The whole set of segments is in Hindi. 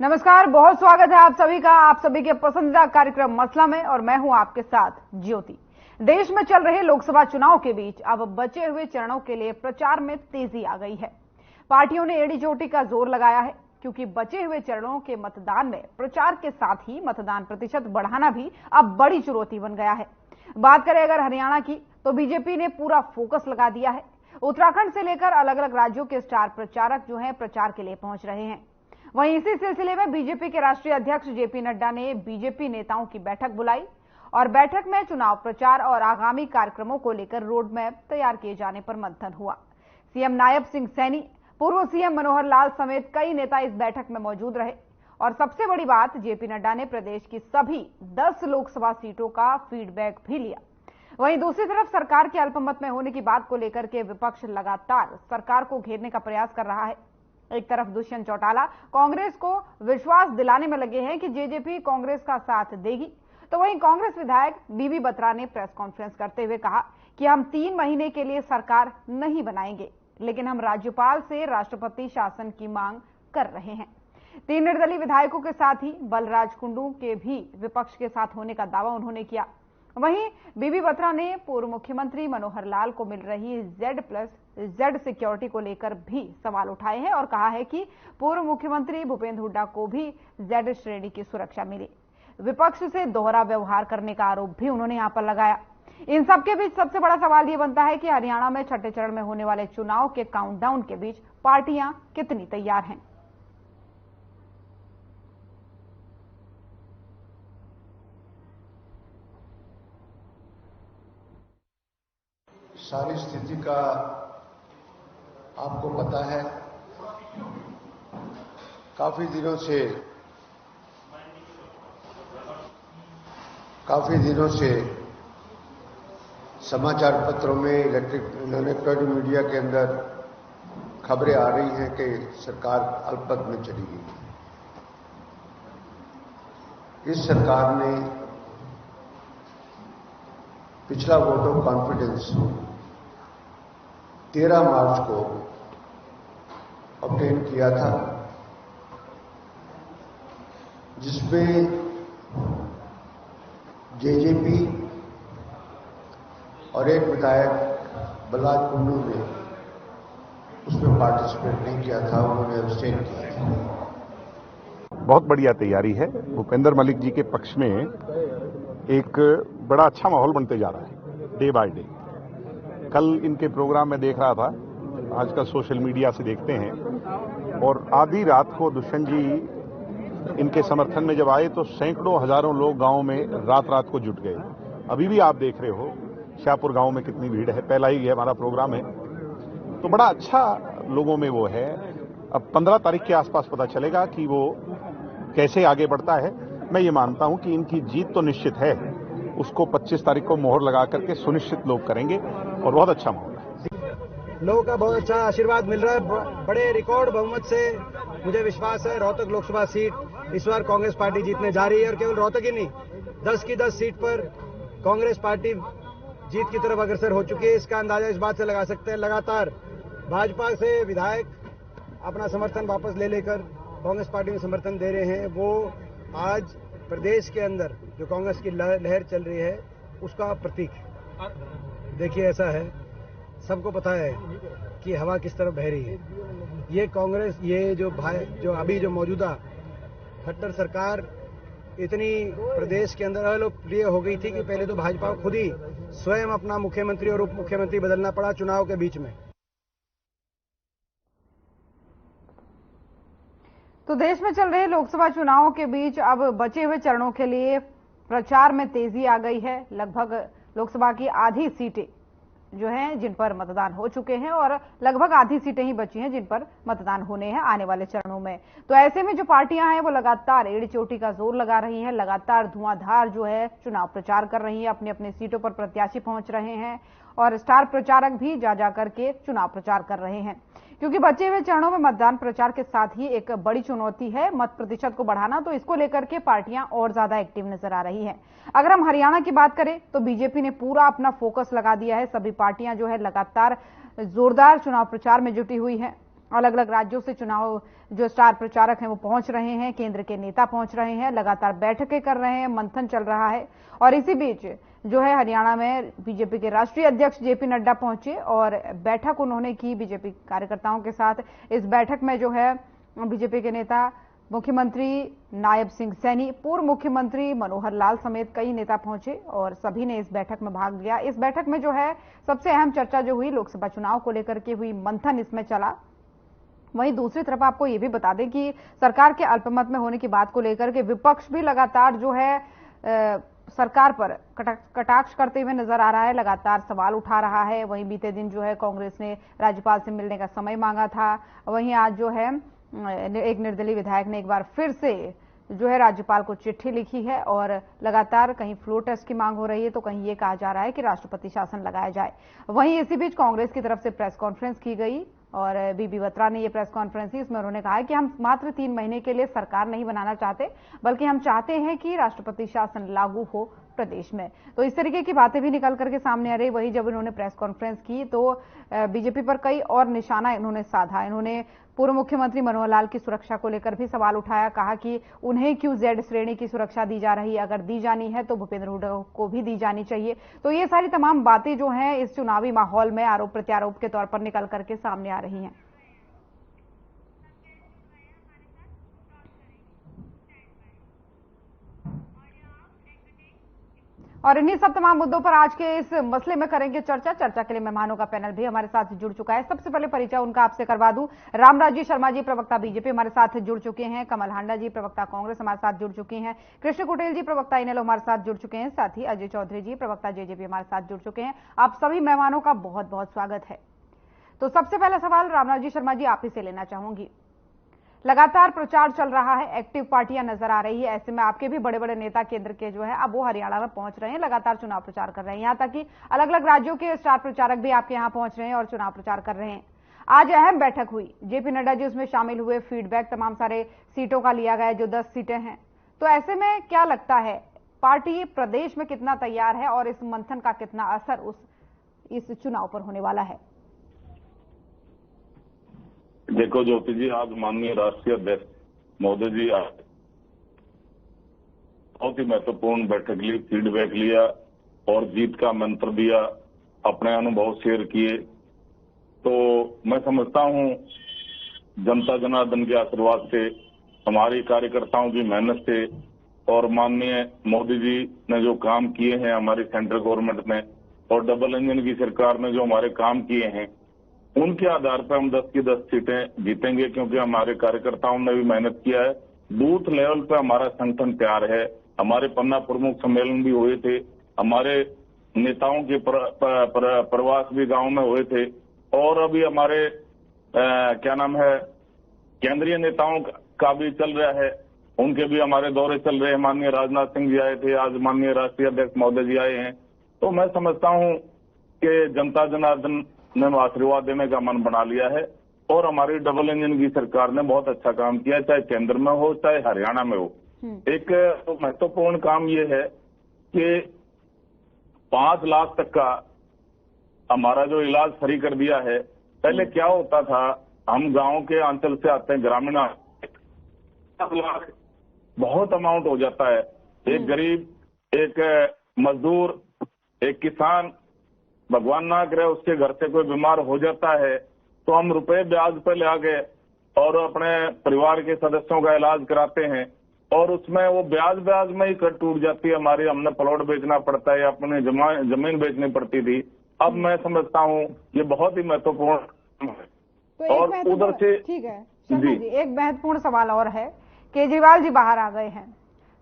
नमस्कार, बहुत स्वागत है आप सभी का आप सभी के पसंदीदा कार्यक्रम मसला में, और मैं हूं आपके साथ ज्योति। देश में चल रहे लोकसभा चुनाव के बीच अब बचे हुए चरणों के लिए प्रचार में तेजी आ गई है। पार्टियों ने एड़ी चोटी का जोर लगाया है, क्योंकि बचे हुए चरणों के मतदान में प्रचार के साथ ही मतदान प्रतिशत बढ़ाना भी अब बड़ी चुनौती बन गया है। बात करें अगर हरियाणा की, तो बीजेपी ने पूरा फोकस लगा दिया है। उत्तराखंड से लेकर अलग अलग राज्यों के स्टार प्रचारक जो हैं प्रचार के लिए पहुंच रहे हैं। वहीं इसी सिलसिले में बीजेपी के राष्ट्रीय अध्यक्ष जेपी नड्डा ने बीजेपी नेताओं की बैठक बुलाई और बैठक में चुनाव प्रचार और आगामी कार्यक्रमों को लेकर रोड मैप तैयार किए जाने पर मंथन हुआ। सीएम नायब सिंह सैनी, पूर्व सीएम मनोहर लाल समेत कई नेता इस बैठक में मौजूद रहे और सबसे बड़ी बात, जेपी नड्डा ने प्रदेश की सभी 10 लोकसभा सीटों का फीडबैक भी लिया। वहीं दूसरी तरफ सरकार के अल्पमत में होने की बात को लेकर के विपक्ष लगातार सरकार को घेरने का प्रयास कर रहा है। एक तरफ दुष्यंत चौटाला कांग्रेस को विश्वास दिलाने में लगे हैं कि जेजेपी कांग्रेस का साथ देगी, तो वहीं कांग्रेस विधायक बीबी बत्रा ने प्रेस कॉन्फ्रेंस करते हुए कहा कि हम 3 महीने के लिए सरकार नहीं बनाएंगे, लेकिन हम राज्यपाल से राष्ट्रपति शासन की मांग कर रहे हैं। 3 निर्दलीय विधायकों के साथ ही बलराज कुंडू के भी विपक्ष के साथ होने का दावा उन्होंने किया। वहीं बीबी बत्रा ने पूर्व मुख्यमंत्री मनोहर लाल को मिल रही Z+Z सिक्योरिटी को लेकर भी सवाल उठाए हैं और कहा है कि पूर्व मुख्यमंत्री भूपेंद्र हुड्डा को भी Z श्रेणी की सुरक्षा मिली। विपक्ष से दोहरा व्यवहार करने का आरोप भी उन्होंने यहां पर लगाया। इन सबके बीच सबसे बड़ा सवाल यह बनता है कि हरियाणा में छठे चरण में होने वाले चुनाव के काउंटडाउन के बीच पार्टियां कितनी तैयार हैं। सारी स्थिति का आपको पता है। काफी दिनों से समाचार पत्रों में, इलेक्ट्रॉनिक मीडिया के अंदर खबरें आ रही हैं कि सरकार अल्पमत में चली गई। इस सरकार ने पिछला वोट ऑफ कॉन्फिडेंस 13 मार्च को ऑब्टेन किया था, जिसमें जेजेपी और एक विधायक बलराज कुंडू ने उसमें पार्टिसिपेट नहीं किया था, उन्होंने अब्सटेन किया था। बहुत बढ़िया तैयारी है। भूपेंद्र मलिक जी के पक्ष में एक बड़ा अच्छा माहौल बनते जा रहा है डे बाय डे। कल इनके प्रोग्राम में देख रहा था, आजकल सोशल मीडिया से देखते हैं, और आधी रात को दुष्यंत जी इनके समर्थन में जब आए तो सैकड़ों हजारों लोग गांव में रात को जुट गए। अभी भी आप देख रहे हो शाहपुर गांव में कितनी भीड़ है। पहला ही हमारा प्रोग्राम है, तो बड़ा अच्छा लोगों में वो है। अब 15 तारीख के आसपास पता चलेगा कि वो कैसे आगे बढ़ता है। मैं ये मानता हूं कि इनकी जीत तो निश्चित है, उसको 25 तारीख को मोहर लगा करके सुनिश्चित लोग करेंगे और बहुत अच्छा माहौल है। लोगों का बहुत अच्छा आशीर्वाद मिल रहा है। बड़े रिकॉर्ड बहुमत से मुझे विश्वास है रोहतक लोकसभा सीट इस बार कांग्रेस पार्टी जीतने जा रही है, और केवल रोहतक ही नहीं, 10 की 10 सीट पर कांग्रेस पार्टी जीत की तरफ अग्रसर हो चुकी है। इसका अंदाजा इस बात से लगा सकते हैं, लगातार भाजपा से विधायक अपना समर्थन वापस ले लेकर कांग्रेस पार्टी में समर्थन दे रहे हैं। वो आज प्रदेश के अंदर जो कांग्रेस की लहर चल रही है उसका प्रतीक है। देखिए, ऐसा है, सबको पता है कि हवा किस तरफ बह रही है। ये कांग्रेस, ये जो अभी जो मौजूदा खट्टर सरकार इतनी प्रदेश के अंदर अलोकप्रिय हो गई थी कि पहले तो भाजपा को खुद ही स्वयं अपना मुख्यमंत्री और उप मुख्यमंत्री बदलना पड़ा चुनाव के बीच में। तो देश में चल रहे लोकसभा चुनावों के बीच अब बचे हुए चरणों के लिए प्रचार में तेजी आ गई है। लगभग लोकसभा की आधी सीटें जो हैं जिन पर मतदान हो चुके हैं और लगभग आधी सीटें ही बची हैं जिन पर मतदान होने हैं आने वाले चरणों में। तो ऐसे में जो पार्टियां हैं वो लगातार एड़ी चोटी का जोर लगा रही हैं, लगातार धुआंधार जो है चुनाव प्रचार कर रही हैं, अपनी अपनी सीटों पर प्रत्याशी पहुंच रहे हैं और स्टार प्रचारक भी जा करके चुनाव प्रचार कर रहे हैं। क्योंकि बचे हुए चरणों में मतदान प्रचार के साथ ही एक बड़ी चुनौती है मत प्रतिशत को बढ़ाना, तो इसको लेकर के पार्टियां और ज्यादा एक्टिव नजर आ रही हैं। अगर हम हरियाणा की बात करें तो बीजेपी ने पूरा अपना फोकस लगा दिया है। सभी पार्टियां जो है लगातार जोरदार चुनाव प्रचार में जुटी हुई हैं। अलग अलग राज्यों से चुनाव जो स्टार प्रचारक हैं वो पहुंच रहे हैं, केंद्र के नेता पहुंच रहे हैं, लगातार बैठकें कर रहे हैं, मंथन चल रहा है। और इसी बीच जो है हरियाणा में बीजेपी के राष्ट्रीय अध्यक्ष जेपी नड्डा पहुंचे और बैठक उन्होंने की बीजेपी कार्यकर्ताओं के साथ। इस बैठक में जो है बीजेपी के नेता मुख्यमंत्री नायब सिंह सैनी, पूर्व मुख्यमंत्री मनोहर लाल समेत कई नेता पहुंचे और सभी ने इस बैठक में भाग लिया। इस बैठक में जो है सबसे अहम चर्चा जो हुई लोकसभा चुनाव को लेकर के हुई, मंथन इसमें चला। वहीं दूसरी तरफ आपको ये भी बता दें कि सरकार के अल्पमत में होने की बात को लेकर के विपक्ष भी लगातार जो है सरकार पर कटाक्ष करते हुए नजर आ रहा है, लगातार सवाल उठा रहा है। वहीं बीते दिन जो है कांग्रेस ने राज्यपाल से मिलने का समय मांगा था। वहीं आज जो है एक निर्दलीय विधायक ने एक बार फिर से जो है राज्यपाल को चिट्ठी लिखी है और लगातार कहीं फ्लोर टेस्ट की मांग हो रही है तो कहीं ये कहा जा रहा है कि राष्ट्रपति शासन लगाया जाए। वहीं इसी बीच कांग्रेस की तरफ से प्रेस कॉन्फ्रेंस की गई और बीबी बत्रा ने ये प्रेस कॉन्फ्रेंस की, इसमें उन्होंने कहा कि हम मात्र 3 महीने के लिए सरकार नहीं बनाना चाहते, बल्कि हम चाहते हैं कि राष्ट्रपति शासन लागू हो प्रदेश में। तो इस तरीके की बातें भी निकल करके सामने आ रही। वही जब इन्होंने प्रेस कॉन्फ्रेंस की तो बीजेपी पर कई और निशाना इन्होंने साधा। इन्होंने पूर्व मुख्यमंत्री मनोहर लाल की सुरक्षा को लेकर भी सवाल उठाया, कहा कि उन्हें क्यों जेड श्रेणी की सुरक्षा दी जा रही है, अगर दी जानी है तो भूपेंद्र हुड्डा को भी दी जानी चाहिए। तो ये सारी तमाम बातें जो हैं इस चुनावी माहौल में आरोप प्रत्यारोप के तौर पर निकल करके सामने आ रही हैं। और इन्हीं सब तमाम मुद्दों पर आज के इस मसले में करेंगे चर्चा। चर्चा के लिए मेहमानों का पैनल भी हमारे साथ जुड़ चुका है। सबसे पहले परिचय उनका आपसे करवा दूं। रामराजी शर्मा जी, प्रवक्ता बीजेपी, हमारे साथ जुड़ चुके हैं। कमल हांडा जी, प्रवक्ता कांग्रेस, हमारे साथ जुड़ चुके हैं। कृष्ण कुटेल जी, प्रवक्ता इनेलो, हमारे साथ जुड़ चुके हैं। साथ ही अजय चौधरी जी, प्रवक्ता जेजेपी, हमारे साथ जुड़ चुके हैं। आप सभी मेहमानों का बहुत बहुत स्वागत है। तो सबसे पहला सवाल रामराजी शर्मा जी आप ही से लेना चाहूंगी। लगातार प्रचार चल रहा है, एक्टिव पार्टियां नजर आ रही है, ऐसे में आपके भी बड़े बड़े नेता केंद्र के जो है अब वो हरियाणा में पहुंच रहे हैं, लगातार चुनाव प्रचार कर रहे हैं। यहां तक कि अलग अलग राज्यों के स्टार प्रचारक भी आपके यहां पहुंच रहे हैं और चुनाव प्रचार कर रहे हैं। आज अहम बैठक हुई, जेपी नड्डा जी उसमें शामिल हुए, फीडबैक तमाम सारे सीटों का लिया गया जो 10 सीटें हैं। तो ऐसे में क्या लगता है पार्टी प्रदेश में कितना तैयार है और इस मंथन का कितना असर इस चुनाव पर होने वाला है? देखो ज्योति जी, आज माननीय राष्ट्रीय अध्यक्ष महोदय जी बहुत ही महत्वपूर्ण बैठक ली, फीडबैक लिया और जीत का मंत्र दिया, अपने अनुभव शेयर किए। तो मैं समझता हूं जनता जनार्दन के आशीर्वाद से, हमारी कार्यकर्ताओं की मेहनत से और माननीय मोदी जी ने जो काम किए हैं हमारी सेंट्रल गवर्नमेंट ने और डबल इंजन की सरकार ने जो हमारे काम किए हैं, उनके आधार पर हम 10 की 10 सीटें जीतेंगे, क्योंकि हमारे कार्यकर्ताओं ने भी मेहनत किया है। बूथ लेवल पर हमारा संगठन तैयार है। हमारे पन्ना प्रमुख सम्मेलन भी हुए थे, हमारे नेताओं के प्रवास भी गांव में हुए थे और अभी हमारे क्या नाम है केंद्रीय नेताओं का भी चल रहा है, उनके भी हमारे दौरे चल रहे हैं। माननीय राजनाथ सिंह जी आए थे, आज माननीय राष्ट्रीय अध्यक्ष महोदय जी आए हैं। तो मैं समझता हूं कि जनता जनार्दन ने आशीर्वाद देने का मन बना लिया है और हमारी डबल इंजन की सरकार ने बहुत अच्छा काम किया, चाहे केंद्र में हो चाहे हरियाणा में हो। एक तो महत्वपूर्ण काम ये है कि 5 लाख तक का हमारा जो इलाज फ्री कर दिया है। पहले क्या होता था, हम गांव के अंचल से आते हैं, ग्रामीण 5 लाख बहुत अमाउंट हो जाता है। एक गरीब, एक मजदूर, एक किसान, भगवान ना करे उसके घर से कोई बीमार हो जाता है तो हम रुपए ब्याज पे ले आके और अपने परिवार के सदस्यों का इलाज कराते हैं और उसमें वो ब्याज में ही कट टूट जाती है हमारी। हमने प्लॉट बेचना पड़ता है, अपनी जमीन बेचनी पड़ती थी। अब मैं समझता हूँ ये बहुत ही महत्वपूर्ण है। तो और उधर से ठीक है जी, एक महत्वपूर्ण सवाल और है, केजरीवाल जी बाहर आ गए हैं,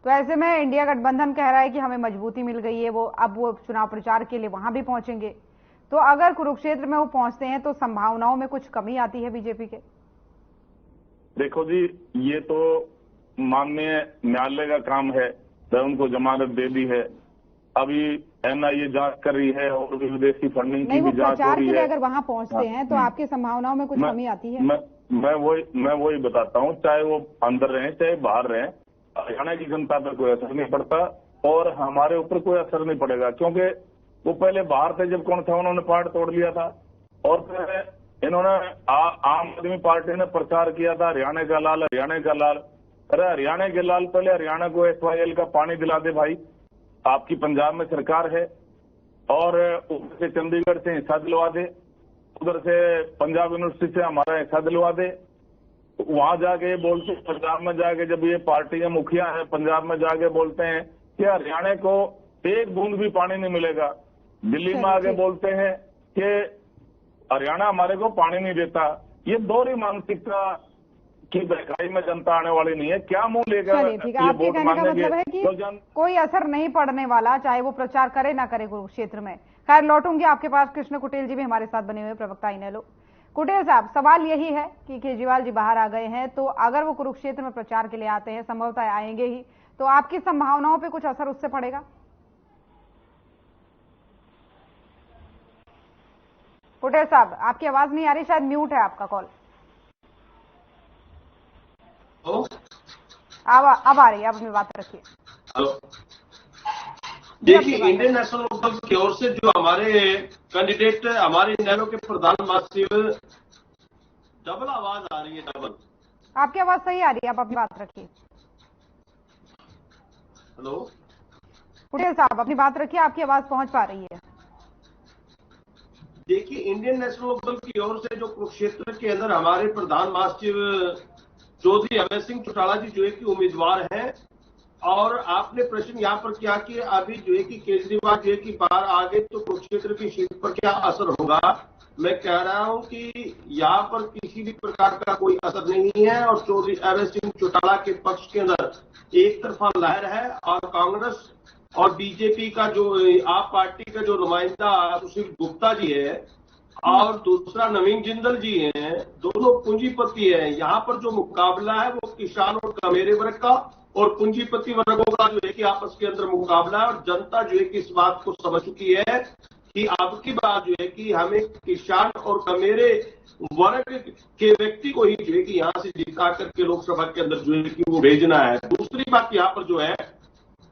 तो ऐसे में इंडिया गठबंधन कह रहा है कि हमें मजबूती मिल गई है, अब वो चुनाव प्रचार के लिए वहां भी पहुंचेंगे। तो अगर कुरुक्षेत्र में वो पहुंचते हैं तो संभावनाओं में कुछ कमी आती है बीजेपी के? देखो जी, ये तो माननीय न्यायालय का काम है, उनको जमानत दे दी है। अभी एनआईए जांच कर रही है और विदेशी फंडिंग की भी जांच हो रही है। अगर वहां पहुंचते हैं तो आपकी संभावनाओं में कुछ कमी आती है? मैं वही बताता हूँ, चाहे वो अंदर रहे चाहे बाहर रहे, हरियाणा की जनता पर कोई असर नहीं पड़ता और हमारे ऊपर कोई असर नहीं पड़ेगा, क्योंकि वो पहले बाहर थे जब कौन था उन्होंने पार्ट तोड़ लिया था और फिर इन्होंने आम आदमी पार्टी ने प्रचार किया था हरियाणा का लाल, हरियाणा का लाल। अरे हरियाणा के लाल, पहले हरियाणा को SYL का पानी दिला दे भाई। आपकी पंजाब में सरकार है और उधर से चंडीगढ़ से हिस्सा दिलवा दे, उधर से पंजाब यूनिवर्सिटी से हमारा हिस्सा दिलवा दे। वहां जाके बोलते, पंजाब में जाके जब ये पार्टी के मुखिया है पंजाब में जाके बोलते हैं कि हरियाणा को एक बूंद भी पानी नहीं मिलेगा। दिल्ली में आके बोलते हैं कि हरियाणा हमारे को पानी नहीं देता। ये दोहरी मानसिकता की बहकाई में जनता आने वाली नहीं है। क्या मुंह लेकर चलिए ठीक है, आपके कहने का मतलब है कि कोई असर नहीं पड़ने वाला, चाहे वो प्रचार करे ना करे कुरुक्षेत्र में। खैर लौटूंगी आपके पास। कृष्ण कुटेल जी भी हमारे साथ बने हुए प्रवक्ता इनेलो। कुटेल साहब, सवाल यही है कि केजरीवाल जी बाहर आ गए हैं, तो अगर वो कुरुक्षेत्र में प्रचार के लिए आते हैं, संभवतः आएंगे ही, तो आपकी संभावनाओं पे कुछ असर उससे पड़ेगा? कुटेल साहब, आपकी आवाज नहीं आ रही, शायद म्यूट है आपका कॉल। अब आ रही है, अब अपनी बात रखिए। हेलो, देखिए इंडियन नेशनल लोकदल की ओर से जो हमारे कैंडिडेट, हमारे इनेलो के प्रधान महासचिव, डबल आवाज आ रही है, डबल। आपकी आवाज सही आ रही है, आप अपनी बात रखिए। हेलो कुटेल साहब, अपनी बात रखिए, आपकी आवाज पहुंच पा रही है। देखिए इंडियन नेशनल लोकदल की ओर से जो कुरुक्षेत्र के अंदर हमारे प्रधान महासचिव चौधरी अभय सिंह चौटाला जी जो है कि उम्मीदवार हैं, और आपने प्रश्न यहाँ पर किया कि अभी जो है कि केजरीवाल जो है कि बाहर आ गए तो कुरुक्षेत्र की सीट पर क्या असर होगा। मैं कह रहा हूं कि यहाँ पर किसी भी प्रकार का कोई असर नहीं है, और चौधरी अभय सिंह चौटाला के पक्ष के अंदर एक तरफा लहर है, और कांग्रेस और बीजेपी का जो आप पार्टी का जो नुमाइंदा सुशील गुप्ता जी है और दूसरा नवीन जिंदल जी हैं, दोनों पूंजीपति हैं। यहाँ पर जो मुकाबला है वो किसान और कमेरे वर्ग का और पूंजीपति वर्गों का जो है कि आपस के अंदर मुकाबला है, और जनता जो है कि इस बात को समझ चुकी है कि अब की बात जो है कि हमें किसान और कमेरे वर्ग के व्यक्ति को ही जो है कि यहाँ से जिता करके लोकसभा के अंदर जो है कि वो भेजना है। दूसरी बात यहाँ पर जो है,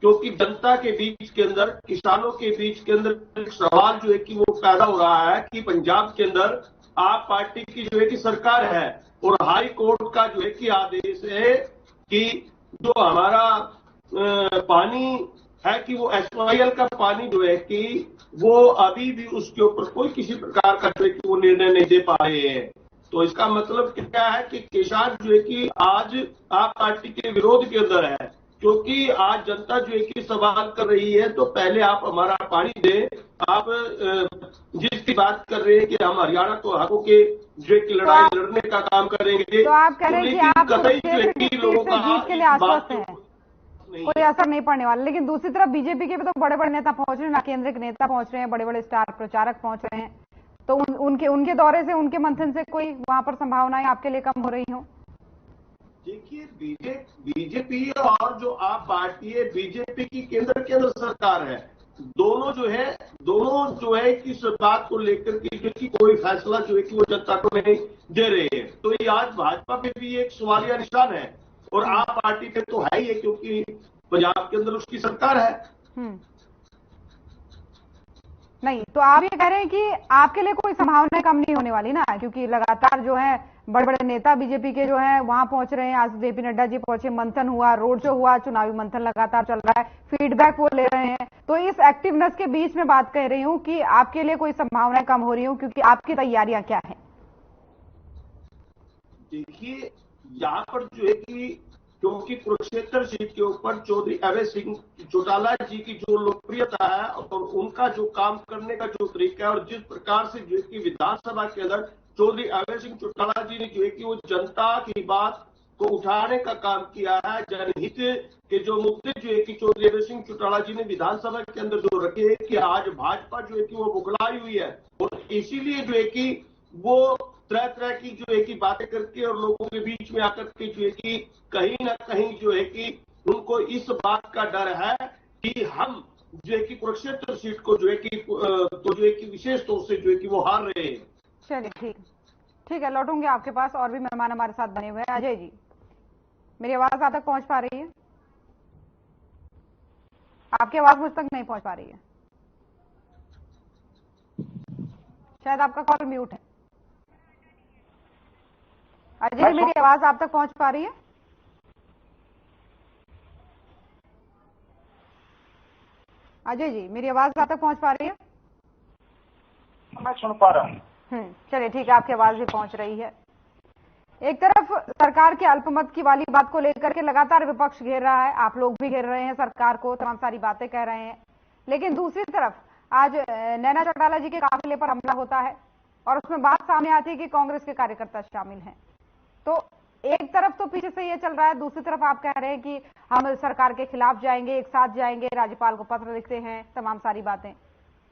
क्योंकि जनता के बीच के अंदर, किसानों के बीच के अंदर एक सवाल जो है कि वो पैदा हो रहा है कि पंजाब के अंदर आप पार्टी की जो है कि सरकार है, और हाई कोर्ट का जो है कि आदेश है कि जो हमारा पानी है कि वो SYL का पानी जो है कि वो अभी भी उसके ऊपर कोई किसी प्रकार का जो है कि वो निर्णय नहीं दे पा रहे हैं। तो इसका मतलब क्या है कि किसान जो है कि आज आप पार्टी के विरोध के अंदर है, क्योंकि आज जनता जो है कि सवाल कर रही है तो पहले आप हमारा पानी दें। आप जिसकी बात कर रहे हैं कि हम हरियाणा को हकों के जो है कि लड़ाई लड़ने का काम करेंगे, तो आप कह रहे हैं कि आप जीत के लिए आश्वस्त हैं, कोई असर नहीं पड़ने वाला। लेकिन दूसरी तरफ बीजेपी के भी तो बड़े बड़े नेता पहुंच रहे हैं ना, केंद्र के नेता पहुंच रहे हैं, बड़े बड़े स्टार प्रचारक पहुंच रहे हैं, तो उनके दौरे से, उनके मंथन से कोई वहां पर संभावनाएं आपके लिए कम हो रही हो? देखिए बीजेपी और जो आप पार्टी है, बीजेपी की केंद्र के अंदर सरकार है, दोनों जो है कि इस बात को लेकर के कोई फैसला जो है कि वो जनता को नहीं दे रहे हैं। तो ये आज भाजपा पे भी एक सवालिया निशान है, और आप पार्टी पे तो है ही है, क्योंकि पंजाब के अंदर उसकी सरकार है। नहीं, तो आप ये कह रहे हैं कि आपके लिए कोई संभावना कम नहीं होने वाली ना, क्योंकि लगातार जो है बड़े बड़े नेता बीजेपी के जो है वहां पहुंच रहे हैं। आज जेपी नड्डा जी पहुंचे, मंथन हुआ, रोड शो हुआ, चुनावी मंथन लगातार चल रहा है, फीडबैक वो ले रहे हैं। तो इस एक्टिवनेस के बीच में बात कह रही हूं कि आपके लिए कोई संभावना कम हो रही हो, क्योंकि आपकी तैयारियां क्या है? देखिए यहाँ पर जो है कि क्योंकि कुरुक्षेत्र सीट के ऊपर चौधरी अभय सिंह चौटाला जी की जो लोकप्रियता है और उनका जो काम करने का जो तरीका है, और जिस प्रकार से जो है कि विधानसभा के अंदर चौधरी अभय सिंह चौटाला जी ने जो है कि वो जनता की बात को उठाने का काम किया है, जनहित के जो मुद्दे जो है कि चौधरी अभय सिंह चौटाला जी ने विधानसभा के अंदर जो रखे हैं कि आज भाजपा जो है कि वो बुखलाई हुई है, और इसीलिए जो है कि वो तरह तरह की जो है कि बातें करके और लोगों के बीच में आकर के जो है कि कहीं ना कहीं जो है कि उनको इस बात का डर है कि हम जो है कि कुरुक्षेत्र सीट को जो है कि तो जो है कि विशेष तौर से जो है कि वो हार रहे हैं। चलिए ठीक है, लौटूंगे आपके पास। और भी मेहमान हमारे साथ बने हुए हैं। अजय जी, मेरी आवाज आप तक पहुंच पा रही है? आपकी आवाज मुझ तक नहीं पहुंच पा रही है, शायद आपका कॉल म्यूट है। अजय जी, मेरी आवाज आप तक पहुंच पा रही है? अजय जी, मेरी आवाज आप तक पहुंच पा रही है? मैं सुन पा रहा हूँ। चलिए ठीक है, आपकी आवाज भी पहुंच रही है। एक तरफ सरकार के अल्पमत की वाली बात को लेकर के लगातार विपक्ष घेर रहा है, आप लोग भी घेर रहे हैं सरकार को, तमाम सारी बातें कह रहे हैं, लेकिन दूसरी तरफ आज नैना चौटाला जी के काफिले पर हमला होता है और उसमें बात सामने आती है कि कांग्रेस के कार्यकर्ता शामिल हैं। तो एक तरफ तो पीछे से ये चल रहा है, दूसरी तरफ आप कह रहे हैं कि हम सरकार के खिलाफ जाएंगे, एक साथ जाएंगे, राज्यपाल को पत्र लिखते हैं, तमाम सारी बातें।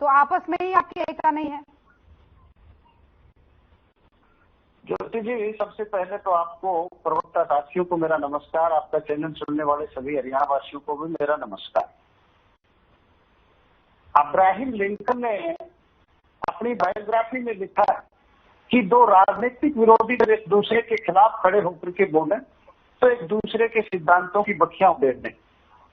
तो आपस में ही आपकी एकता नहीं है? ज्योति जी, सबसे पहले तो आपको प्रवक्ता साथियों को मेरा नमस्कार, आपका चैनल सुनने वाले सभी हरियाणा वासियों को भी मेरा नमस्कार। अब्राहम लिंकन ने अपनी बायोग्राफी में लिखा कि दो राजनीतिक विरोधी जब एक दूसरे के खिलाफ खड़े होकर के बोले तो एक दूसरे के सिद्धांतों की बखियां उड़ेल दें,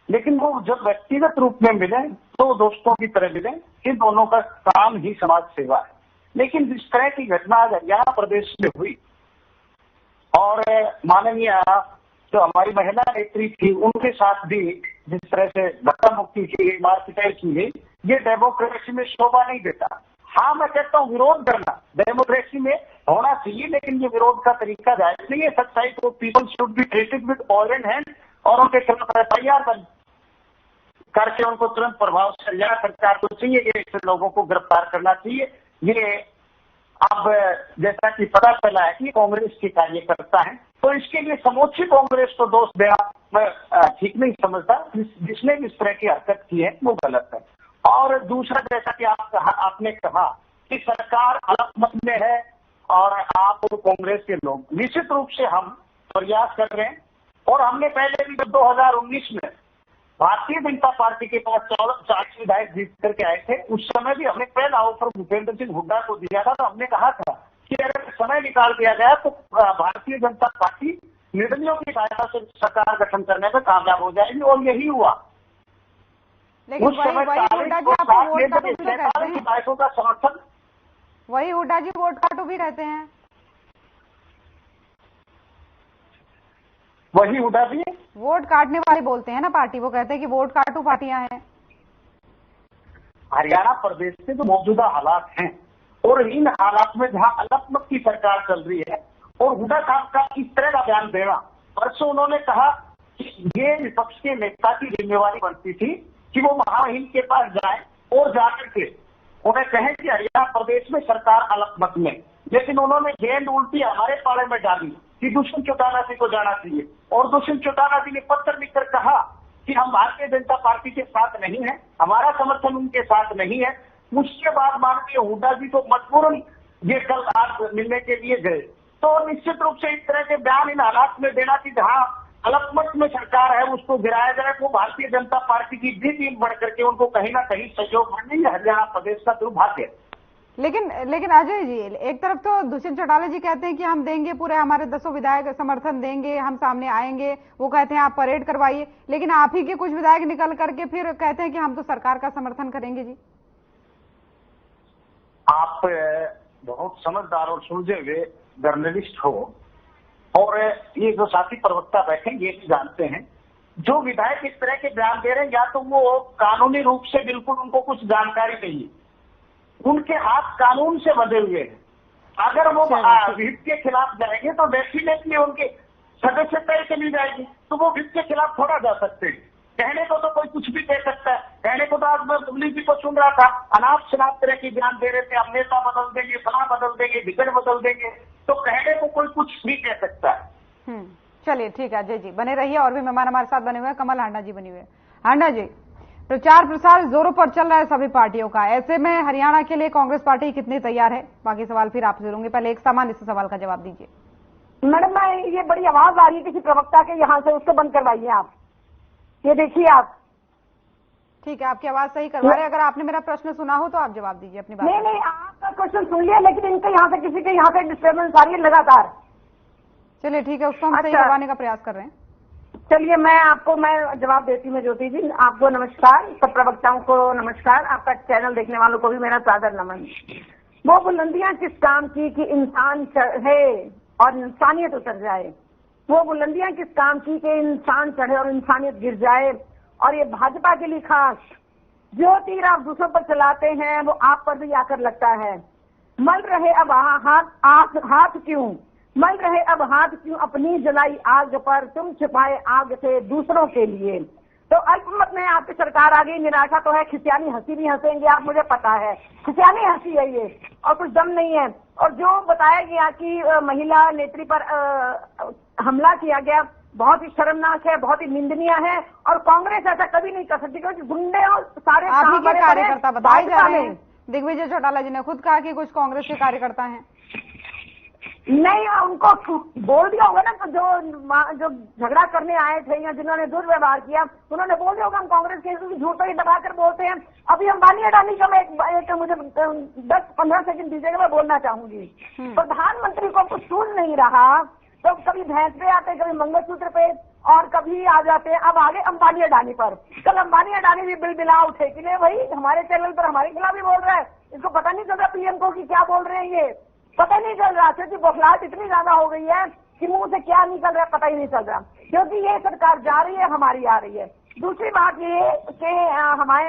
लेकिन वो जब व्यक्तिगत रूप में मिले तो दोस्तों की तरह मिले। इन दोनों का काम ही समाज सेवा है। लेकिन जिस तरह की घटना आज हरियाणा प्रदेश में हुई और माननीय जो हमारी महिला नेत्री थी उनके साथ भी जिस तरह से धक्का मुक्की की, मारपीटाई की गई, ये डेमोक्रेसी में शोभा नहीं देता। हाँ, मैं कहता हूँ विरोध करना डेमोक्रेसी में होना चाहिए, लेकिन ये विरोध का तरीका जायज नहीं है। सच्चाई को people should be treated with orange hand और उनके खिलाफ एफआईआर करके उनको तुरंत प्रभाव से हरियाणा सरकार को चाहिए कि ऐसे लोगों को गिरफ्तार करना चाहिए। ये अब जैसा कि पता चला है कि कांग्रेस के कार्यकर्ता हैं, तो इसके लिए समूची कांग्रेस को दोष देना मैं ठीक नहीं समझता। जिसने भी इस तरह की हरकत की है वो गलत है। और दूसरा, जैसा कि आपने कहा कि सरकार अल्पमत में है और आप कांग्रेस के लोग, निश्चित रूप से हम प्रयास कर रहे हैं और हमने पहले भी जब 2019 में भारतीय जनता पार्टी के पास 40 विधायक जीत करके आए थे, उस समय भी हमने पहला ऑफर भूपेंद्र सिंह हुड्डा को दिया था। तो हमने कहा था कि अगर समय निकाल दिया गया तो भारतीय जनता पार्टी निर्दलियों की सहायता से सरकार गठन करने में कामयाब हो जाएगी और यही हुआ। लेकिन उस समय विधायकों का समर्थन, वही हुड्डा जी वोट काटो भी कहते हैं। वही हुड्डा जी वोट काटने वाले बोलते हैं ना पार्टी, वो कहते हैं कि वोट काटू पार्टियां हैं। हरियाणा प्रदेश के जो मौजूदा हालात हैं और इन हालात में जहां अल्पमत की सरकार चल रही है और हुड्डा साहब का इस तरह का बयान देना, परसों उन्होंने कहा कि ये विपक्ष के नेता की जिम्मेवारी बनती थी कि वो महामहिम के पास जाए और जाकर के उन्हें कहें कि हरियाणा प्रदेश में सरकार अल्पमत में, लेकिन उन्होंने गेंद उल्टी हमारे पाले में डाली कि दुष्यंत चौटाला जी को जाना चाहिए और दुष्यंत चौटाला जी ने पत्र लिखकर कहा कि हम भारतीय जनता पार्टी के साथ नहीं है, हमारा समर्थन उनके साथ नहीं है। उसके बाद माननीय हुड्डा जी को मजबूरन ये कल आज मिलने के लिए गए। तो निश्चित रूप से इस तरह के बयान इन हालात में देना कि जहां अल्पमत में सरकार है उसको गिराया जाए, वो भारतीय जनता पार्टी की भी टीम बढ़ करके उनको कहीं ना कहीं सहयोग बनने ये हरियाणा प्रदेश का दुर्भाग्य है। लेकिन अजय जी, एक तरफ तो दुष्यंत चौटाला जी कहते हैं कि हम देंगे, पूरे हमारे 10 विधायक समर्थन देंगे, हम सामने आएंगे, वो कहते हैं आप परेड करवाइए, लेकिन आप ही के कुछ विधायक निकल करके फिर कहते हैं कि हम तो सरकार का समर्थन करेंगे। जी, आप बहुत समझदार और सुलझे हुए जर्नलिस्ट हो और ये जो साथी प्रवक्ता बैठे ये भी जानते हैं, जो विधायक इस तरह के बयान दे रहे हैं या तो वो कानूनी रूप से बिल्कुल उनको कुछ जानकारी नहीं है, उनके हाथ कानून से बंधे हुए हैं। अगर वो विप के खिलाफ जाएंगे तो डेफिनेटली उनकी सदस्यता चली जाएगी, तो वो विप के खिलाफ थोड़ा जा सकते हैं। कहने को तो कोई कुछ भी कह सकता है। कहने को तो आज मैं मुरली जी को सुन रहा था, अनाप शनाप तरह की बयान दे रहे थे, हम नेता बदल देंगे, फला बदल देंगे, विकेट बदल देंगे, तो कहने को कोई कुछ भी कह सकता है। चलिए ठीक है अजय जी, बने रहिए। और भी मेहमान हमारे साथ बने हुए हैं, कमल हांडा जी बने हुए हैं। हांडा जी, प्रचार प्रसार जोरों पर चल रहा है सभी पार्टियों का, ऐसे में हरियाणा के लिए कांग्रेस पार्टी कितनी तैयार है? बाकी सवाल फिर आपसे लूंगी, पहले एक सामान्य से सवाल का जवाब दीजिए। मैडम, मैं ये बड़ी आवाज आ रही है किसी प्रवक्ता के यहाँ से, उसको बंद करवाइए आप। ये देखिए आप। ठीक है, आपकी आवाज सही करवा रहे हैं। अगर आपने मेरा प्रश्न सुना हो तो आप जवाब दीजिए अपनी बात। नहीं, आपका क्वेश्चन सुन लिया, लेकिन इनके यहाँ से किसी के यहाँ से डिस्टर्बेंस आ रही है लगातार। चलिए ठीक है, उसको हम सही करवाने का प्रयास कर रहे हैं। चलिए मैं जवाब देती हूँ ज्योति जी। आपको नमस्कार, सब प्रवक्ताओं को नमस्कार, आपका चैनल देखने वालों को भी मेरा सादर नमन। वो बुलंदियां किस काम की कि इंसान है और इंसानियत उतर जाए। वो बुलंदियां किस काम की कि इंसान चढ़े और इंसानियत गिर जाए। और ये भाजपा के लिए खास, जो तीर आप दूसरों पर चलाते हैं वो आप पर भी आकर लगता है। मल रहे अब हाथ क्यों, मल रहे अब हाथ क्यों अपनी जलाई आग पर, तुम छिपाए आग से दूसरों के लिए। तो अल्पमत में आपकी सरकार आ गई, निराशा तो है, खिसियानी हंसी भी हंसेंगे आप, मुझे पता है खिसियानी हंसी है ये, और कुछ दम नहीं है। और जो बताया गया कि महिला नेत्री पर हमला किया गया, बहुत ही शर्मनाक है, बहुत ही निंदनीय है, और कांग्रेस ऐसा कभी नहीं कर सकती क्योंकि गुंडे और सारे आप ही के कार्यकर्ता बताए जा रहे हैं। दिग्विजय चौटाला जी ने खुद कहा कि कुछ कांग्रेस के कार्यकर्ता हैं। नहीं, उनको बोल दिया होगा ना, तो जो झगड़ा करने आए थे या जिन्होंने दुर्व्यवहार किया उन्होंने बोल दिया होगा हम कांग्रेस के, झूठ ही दबाकर बोलते हैं। अभी अंबानी अडानी का मैं एक मुझे 10-15 सेकंड दीजिएगा, मैं बोलना चाहूंगी। प्रधानमंत्री को कुछ सुन नहीं रहा, तो कभी भैंस पे आते, कभी मंगलसूत्र पे, और कभी आ जाते हैं अब आगे अंबानी अडानी पर। कल अंबानी अडानी भी बिलबिला उठे कि नहीं भाई हमारे चैनल पर हमारे खिलाफ भी बोल रहा है, इसको पता नहीं चल रहा पीएम को कि क्या बोल रहे हैं, ये पता नहीं चल रहा, क्योंकि बौखलाहट इतनी ज्यादा हो गई है कि मुंह से क्या निकल रहा है पता ही नहीं चल रहा, क्योंकि ये सरकार जा रही है, हमारी आ रही है। दूसरी बात ये कि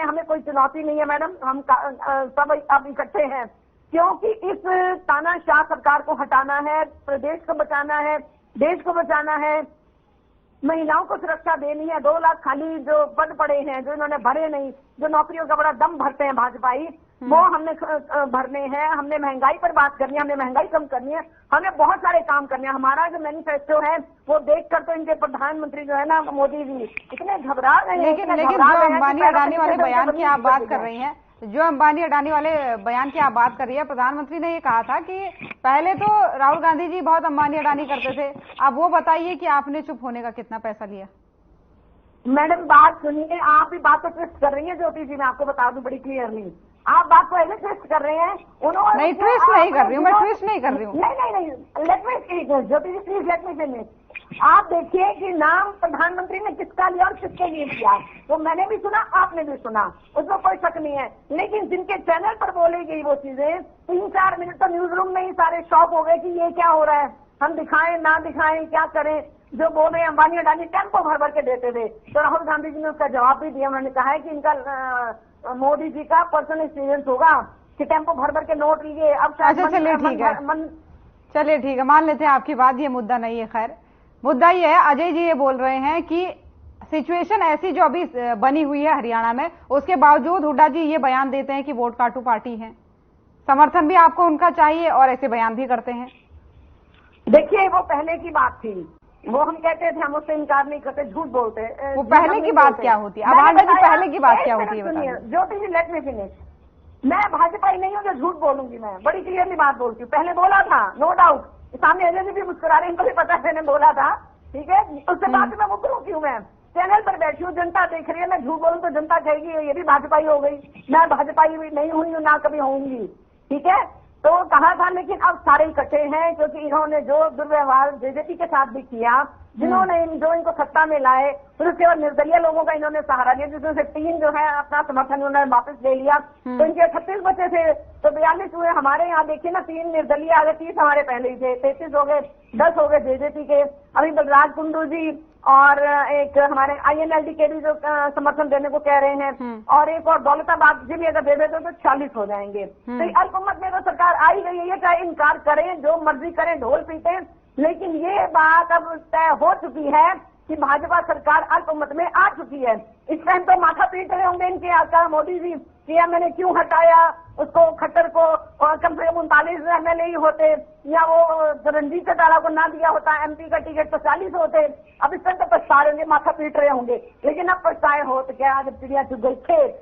हमें कोई चुनौती नहीं है मैडम, हम सब अब इकट्ठे हैं, क्योंकि इस तानाशाह सरकार को हटाना है, प्रदेश को बचाना है, देश को बचाना है, महिलाओं को सुरक्षा देनी है। 2 लाख खाली जो पद पड़े हैं, जो इन्होंने भरे नहीं, जो नौकरियों का बड़ा दम भरते हैं भाजपाई, वो हमने भरने हैं। हमने महंगाई पर बात करनी है, हमने महंगाई कम करनी है, हमें बहुत सारे काम करने हैं। हमारा जो मैनिफेस्टो है वो देखकर तो इनके प्रधानमंत्री जो है ना मोदी जी इतने घबरा रहे हैं। लेकिन जो अंबानी अडानी वाले बयान की आप बात कर रही हैं, जो अंबानी अडानी वाले बयान की आप बात कर रही है, प्रधानमंत्री ने ये कहा था कि पहले तो राहुल गांधी जी बहुत अंबानी अडानी करते थे, अब वो बताइए कि आपने चुप होने का कितना पैसा लिया। मैडम बात सुनिए, आप ही बात को ट्विस्ट कर रही हैं ज्योति जी, मैं आपको बता दूं बड़ी क्लियरली, आप बात को ऐसे ट्विस्ट कर रहे हैं। उन्होंने नहीं, ट्विस्ट नहीं कर रही हूँ मैं, ट्विस्ट नहीं कर रही हूँ। नहीं, let me speak Jyoti ji, please let me finish. आप देखिए कि नाम प्रधानमंत्री ने किसका लिया और किसके लिए लिया, वो मैंने भी सुना, आपने भी सुना, उसमें कोई शक नहीं है। लेकिन जिनके चैनल पर बोली गई वो चीजें 3-4 मिनट तो न्यूज रूम में ही सारे शॉक हो गए कि ये क्या हो रहा है, हम दिखाएं ना दिखाएं क्या करें। जो बोल रहे अंबानी अडानी टेम्पो भर भर के देते थे, तो राहुल गांधी जी ने उसका जवाब भी दिया। उन्होंने कहा है कि इनका मोदी जी का पर्सनल एक्सपीरियंस होगा कि टेम्पो भर भर के नोट लिए। अब चलिए ठीक है, मान लेते हैं आपकी बात, ये मुद्दा नहीं है। खैर, मुद्दा ये है, अजय जी ये बोल रहे हैं कि सिचुएशन ऐसी जो अभी बनी हुई है हरियाणा में, उसके बावजूद हुड्डा जी ये बयान देते हैं कि वोट काटू पार्टी है, समर्थन भी आपको उनका चाहिए और ऐसे बयान भी करते हैं। देखिए वो पहले की बात थी, वो हम कहते थे, हम उससे इनकार नहीं करते, झूठ बोलते। वो पहले की बात क्या होती है, अब आगे की पहले की बात क्या होती है? ज्योति जी लेट मी फिनिश। मैं भाजपाई नहीं हूँ जो झूठ बोलूंगी, मैं बड़ी क्लियरली बात बोलती हूँ। पहले बोला था, नो डाउट, सामने अजय जी भी मुस्कुरा रहे, इनको भी पता है मैंने बोला था, ठीक है। उससे बाद में मुकरूं क्यों, मैं चैनल पर बैठी हूँ, जनता देख रही है, मैं झूठ बोलूं तो जनता कहेगी ये भी भाजपाई हो गई। मैं भाजपाई भी नहीं हुई हूँ, ना कभी होंगी, ठीक है। तो कहा था, लेकिन अब सारे इकट्ठे हैं, क्योंकि इन्होंने जो दुर्व्यवहार जेजेपी के साथ भी किया, जिन्होंने जो इनको सत्ता में लाए, फिर उसके बाद निर्दलीय लोगों का इन्होंने सहारा लिया, जिसमें से 3 जो है अपना समर्थन उन्होंने वापस ले लिया। तो इनके 36 बचे थे, तो 42 हुए। हमारे यहाँ देखिए ना, 3 निर्दलीय आ गए, 30 हमारे पहले ही थे, 33 हो गए, 10 हो गए जेजेपी के। अभी बलराज कुंडू जी और एक हमारे INLD के भी जो समर्थन देने को कह रहे हैं, और एक और दौलताबाद जी भी अगर दे देते तो 40 हो जाएंगे। तो अल्पमत में तो सरकार आई गई है, चाहे इनकार करें, जो मर्जी करें, ढोल पीटे, लेकिन ये बात अब तय हो चुकी है कि भाजपा सरकार अल्पमत में आ चुकी है। इस टाइम तो माथा पीट रहे होंगे इनके आका मोदी जी कि मैंने क्यों हटाया उसको, खट्टर को, और कम से कम 39 MLA ही होते, या वो रंजीत चौटाला को ना दिया होता MP का टिकट तो 40 होते। अब इस टाइम तो पछता रहे होंगे, माथा पीट रहे होंगे, लेकिन अब पछताए हो तो क्या, जब चिड़िया चुग गई खेत,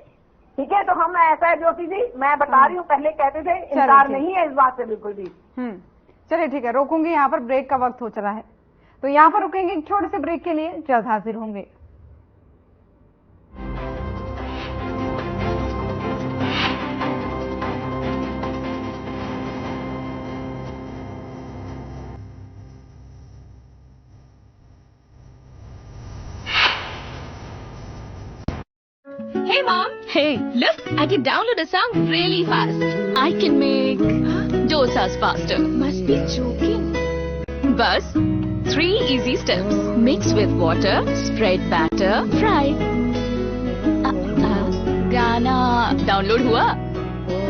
ठीक है। तो हम ऐसा है ज्योति जी, मैं बता रही हूँ, पहले कहते थे, इनकार नहीं है इस बात से बिल्कुल भी। चलिए ठीक है, रोकूंगी, यहाँ पर ब्रेक का वक्त हो चला है, तो यहाँ पर रुकेंगे एक छोटे से ब्रेक के लिए, जल्द हाजिर होंगे। Hey mom. Hey, look, I can download a song really fast. I can make dosas faster. Must be joking. बस 3 easy steps. Mix with water, spread batter, fry. गाना डाउनलोड हुआ?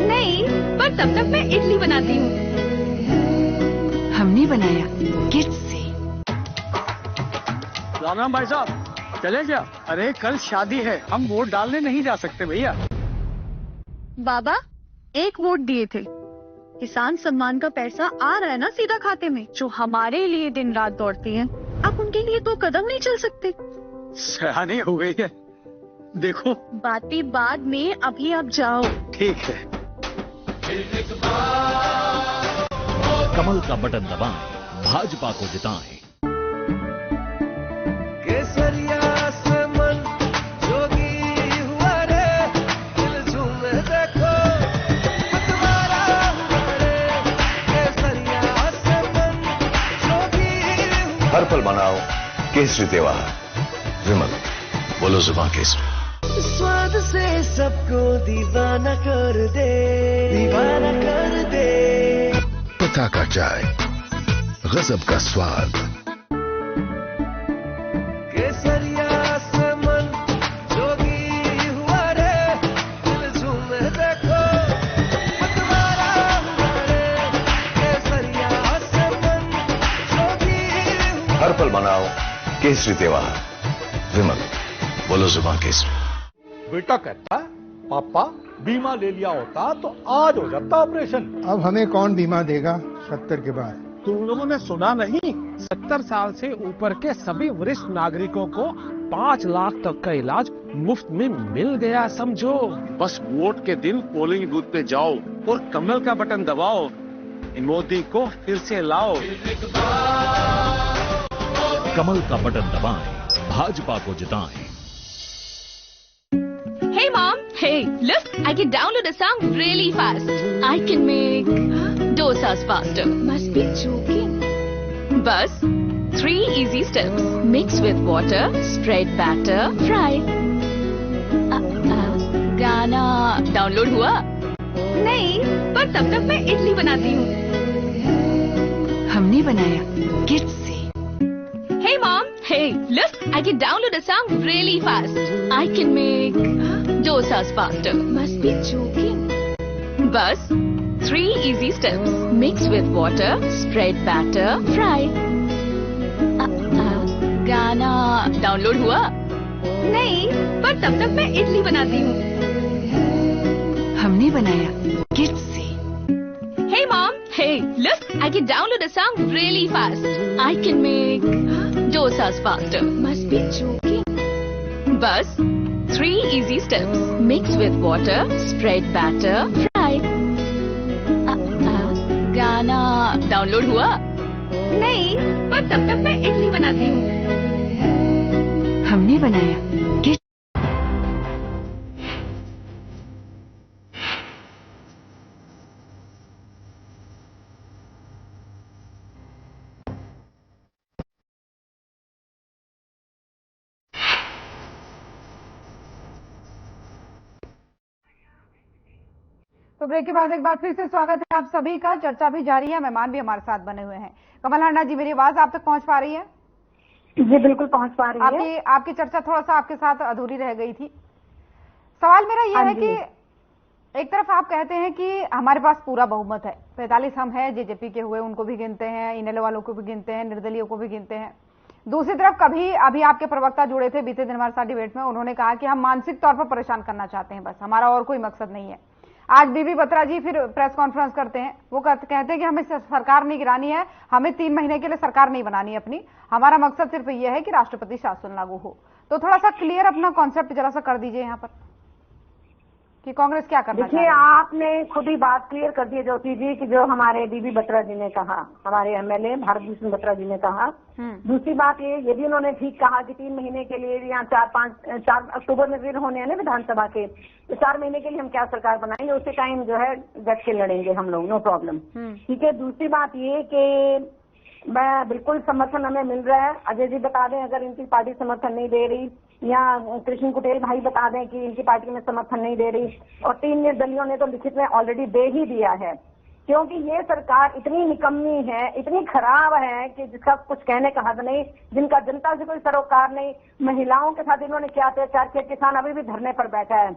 नहीं, पर तब तक मैं इडली बनाती हूँ। हमने बनाया किड्स से। राम राम भाई साहब, चले क्या? अरे कल शादी है, हम वोट डालने नहीं जा सकते भैया। बाबा, एक वोट दिए थे, किसान सम्मान का पैसा आ रहा है ना सीधा खाते में, जो हमारे लिए दिन रात दौड़ती हैं। आप उनके लिए तो कदम नहीं चल सकते। सयानी हो गई है, देखो। बातें बाद में, अभी आप जाओ। ठीक है। कमल का बटन दबाएं, भाजपा को जिताएं। केसरिया से मन जोगी हुआ रे, दिल झूम देखो मतवारा हुआ रे। केसरिया से मन जोगी हुआ। हर पल मनाओ केसरी त्योहार। विमल, बोलो जुबान केसरी। स्वाद से सबको दीवाना कर दे, दीवाना कर दे। पताका चाय, गजब का स्वाद। केसरिया से मन जोगी हुआ रे, दिल झूम देखो मतवारा हुआ रे। केसरिया से मन जोगी हुआ। हर पल मनाओ केसरी त्योहार। विमल, बोलो जुबान केसरी। बेटा कहता, पापा बीमा ले लिया होता तो आज हो जाता ऑपरेशन। अब हमें कौन बीमा देगा 70 के बाद? तुम लोगों ने सुना नहीं? 70 साल से ऊपर के सभी वरिष्ठ नागरिकों को 5 लाख तक का इलाज मुफ्त में मिल गया, समझो। बस वोट के दिन पोलिंग बूथ पे जाओ और कमल का बटन दबाओ, मोदी को फिर से लाओ। कमल का बटन दबाएं, भाजपा को जिताएं। Hey mom, hey, look, I can download a song really fast. I can make dosas faster. Must be joking. Bus 3 easy steps. Mix with water, spread batter, fry. गाना डाउनलोड हुआ? नहीं, पर तब तक मैं इडली बनाती हूँ। हमने बनाया किड्स से। Hey mom, hey, look, I can download a song really fast. I can make dosas faster. Must be joking. Bus 3 easy steps. Mix with water, spread batter, fry. गाना डाउनलोड हुआ? नहीं, पर तब तक मैं इडली बनाती हूँ। हमने बनाया किड्स से। Hey mom, hey, look, I can download a song really fast. I can make dosas faster. Must be joking. Bus 3 easy steps. Mix with water, spread batter, fry. गाना डाउनलोड हुआ? नहीं, पर तब तक मैं इडली बनाती हूँ। हमने बनाया किड्स। तो ब्रेक के बाद एक बार फिर से स्वागत है आप सभी का। चर्चा भी जारी है, मेहमान भी हमारे साथ बने हुए हैं। कमल हांडा जी, मेरी आवाज आप तक पहुंच पा रही है? जी बिल्कुल पहुंच पा रही है। आपकी चर्चा थोड़ा सा आपके साथ अधूरी रह गई थी। सवाल मेरा यह है कि एक तरफ आप कहते हैं कि हमारे पास पूरा बहुमत है, 45 हम हैं, जेजेपी के हुए उनको भी गिनते हैं, इनेलो वालों को भी गिनते हैं, निर्दलीयों को भी गिनते हैं। दूसरी तरफ अभी आपके प्रवक्ता जुड़े थे बीते दिन हमारे साथ डिबेट में, उन्होंने कहा कि हम मानसिक तौर पर परेशान करना चाहते हैं, बस हमारा और कोई मकसद नहीं है। आज बीबी बत्रा जी फिर प्रेस कॉन्फ्रेंस करते हैं, वो कहते हैं कि हमें सरकार नहीं गिरानी है, हमें 3 महीने के लिए सरकार नहीं बनानी है अपनी, हमारा मकसद सिर्फ यह है कि राष्ट्रपति शासन लागू हो। तो थोड़ा सा क्लियर अपना कॉन्सेप्ट जरा सा कर दीजिए यहाँ पर कि कांग्रेस क्या करना चाहती है। देखिए, आपने खुद ही बात क्लियर कर दी ज्योति जी कि जो हमारे बीबी बत्रा जी ने कहा, हमारे एमएलए भारत भूषण बत्रा जी ने कहा। दूसरी बात ये भी उन्होंने ठीक कहा कि 3 महीने के लिए या 4 अक्टूबर में फिर होने हैं ना विधानसभा के, तो 4 महीने के लिए हम क्या सरकार बनाएंगे, उसी टाइम जो है डट के लड़ेंगे हम लोग, नो प्रॉब्लम। ठीक है। दूसरी बात ये कि मैं बिल्कुल समर्थन हमें मिल रहा है। अजय जी बता दें अगर इनकी पार्टी समर्थन नहीं दे रही, या कृष्ण कुटेल भाई बता दें कि इनकी पार्टी में समर्थन नहीं दे रही, और 3 निर्दलियों ने तो लिखित में ऑलरेडी दे ही दिया है क्योंकि ये सरकार इतनी निकम्मी है, इतनी खराब है कि जिसका कुछ कहने का हद नहीं, जिनका जनता से कोई सरोकार नहीं। महिलाओं के साथ इन्होंने क्या अत्याचार किया। किसान अभी भी धरने पर बैठा है,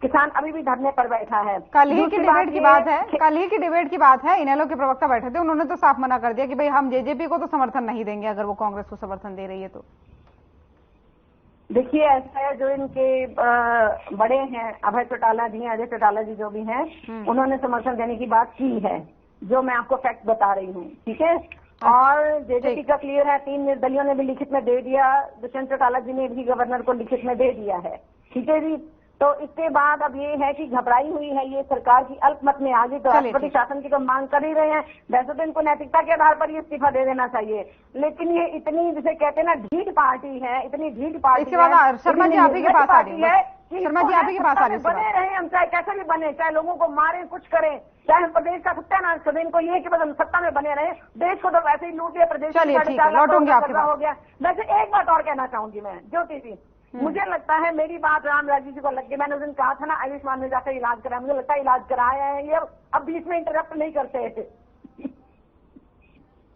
किसान अभी भी धरने पर बैठा है। कल ही की डिबेट की बात है, कल ही की डिबेट की बात है। इनेलो के प्रवक्ता बैठे थे, उन्होंने तो साफ मना कर दिया कि भाई हम जेजेपी को तो समर्थन नहीं देंगे अगर वो कांग्रेस को समर्थन दे रही है तो। देखिए, ऐसा है, जो इनके बड़े हैं अभय चौटाला जी, अजय चौटाला जी जो भी हैं, उन्होंने समर्थन देने की बात की है, जो मैं आपको फैक्ट बता रही हूँ, ठीक है। और जेजेपी का क्लियर है, 3 निर्दलियों ने भी लिखित में दे दिया, दुष्यंत चौटाला जी ने भी गवर्नर को लिखित में दे दिया है, ठीक है जी। तो इसके बाद अब ये है कि घबराई हुई है ये सरकार की, अल्पमत में आ गई, तो राष्ट्रपति शासन की तो मांग कर ही रहे हैं। वैसे तो इनको नैतिकता के आधार पर ये इस्तीफा दे देना चाहिए, लेकिन ये इतनी, जिसे कहते हैं ना, ढीठ पार्टी है, इतनी ढीठ पार्टी है। शर्मा जी आप ही के पास आ रही है, शर्मा जी आप ही के पास आ रही है। बने रहे हम, चाहे कैसे भी बने, चाहे लोगों को मारे, कुछ करें, चाहे हम प्रदेश का सत्यानाश करें, इनको ये है कि बस हम सत्ता में बने रहे। देश को तो वैसे ही लूट लिया, प्रदेश हो गया। वैसे एक बात और कहना चाहूंगी मैं, ज्योति जी, मुझे लगता है मेरी बात राम राजी जी को लग गई। मैंने उस दिन कहा था ना, आयुष्मान में जाकर इलाज कराया, मुझे लगता है इलाज कराया है ये, अब बीच में इंटरप्ट नहीं करते।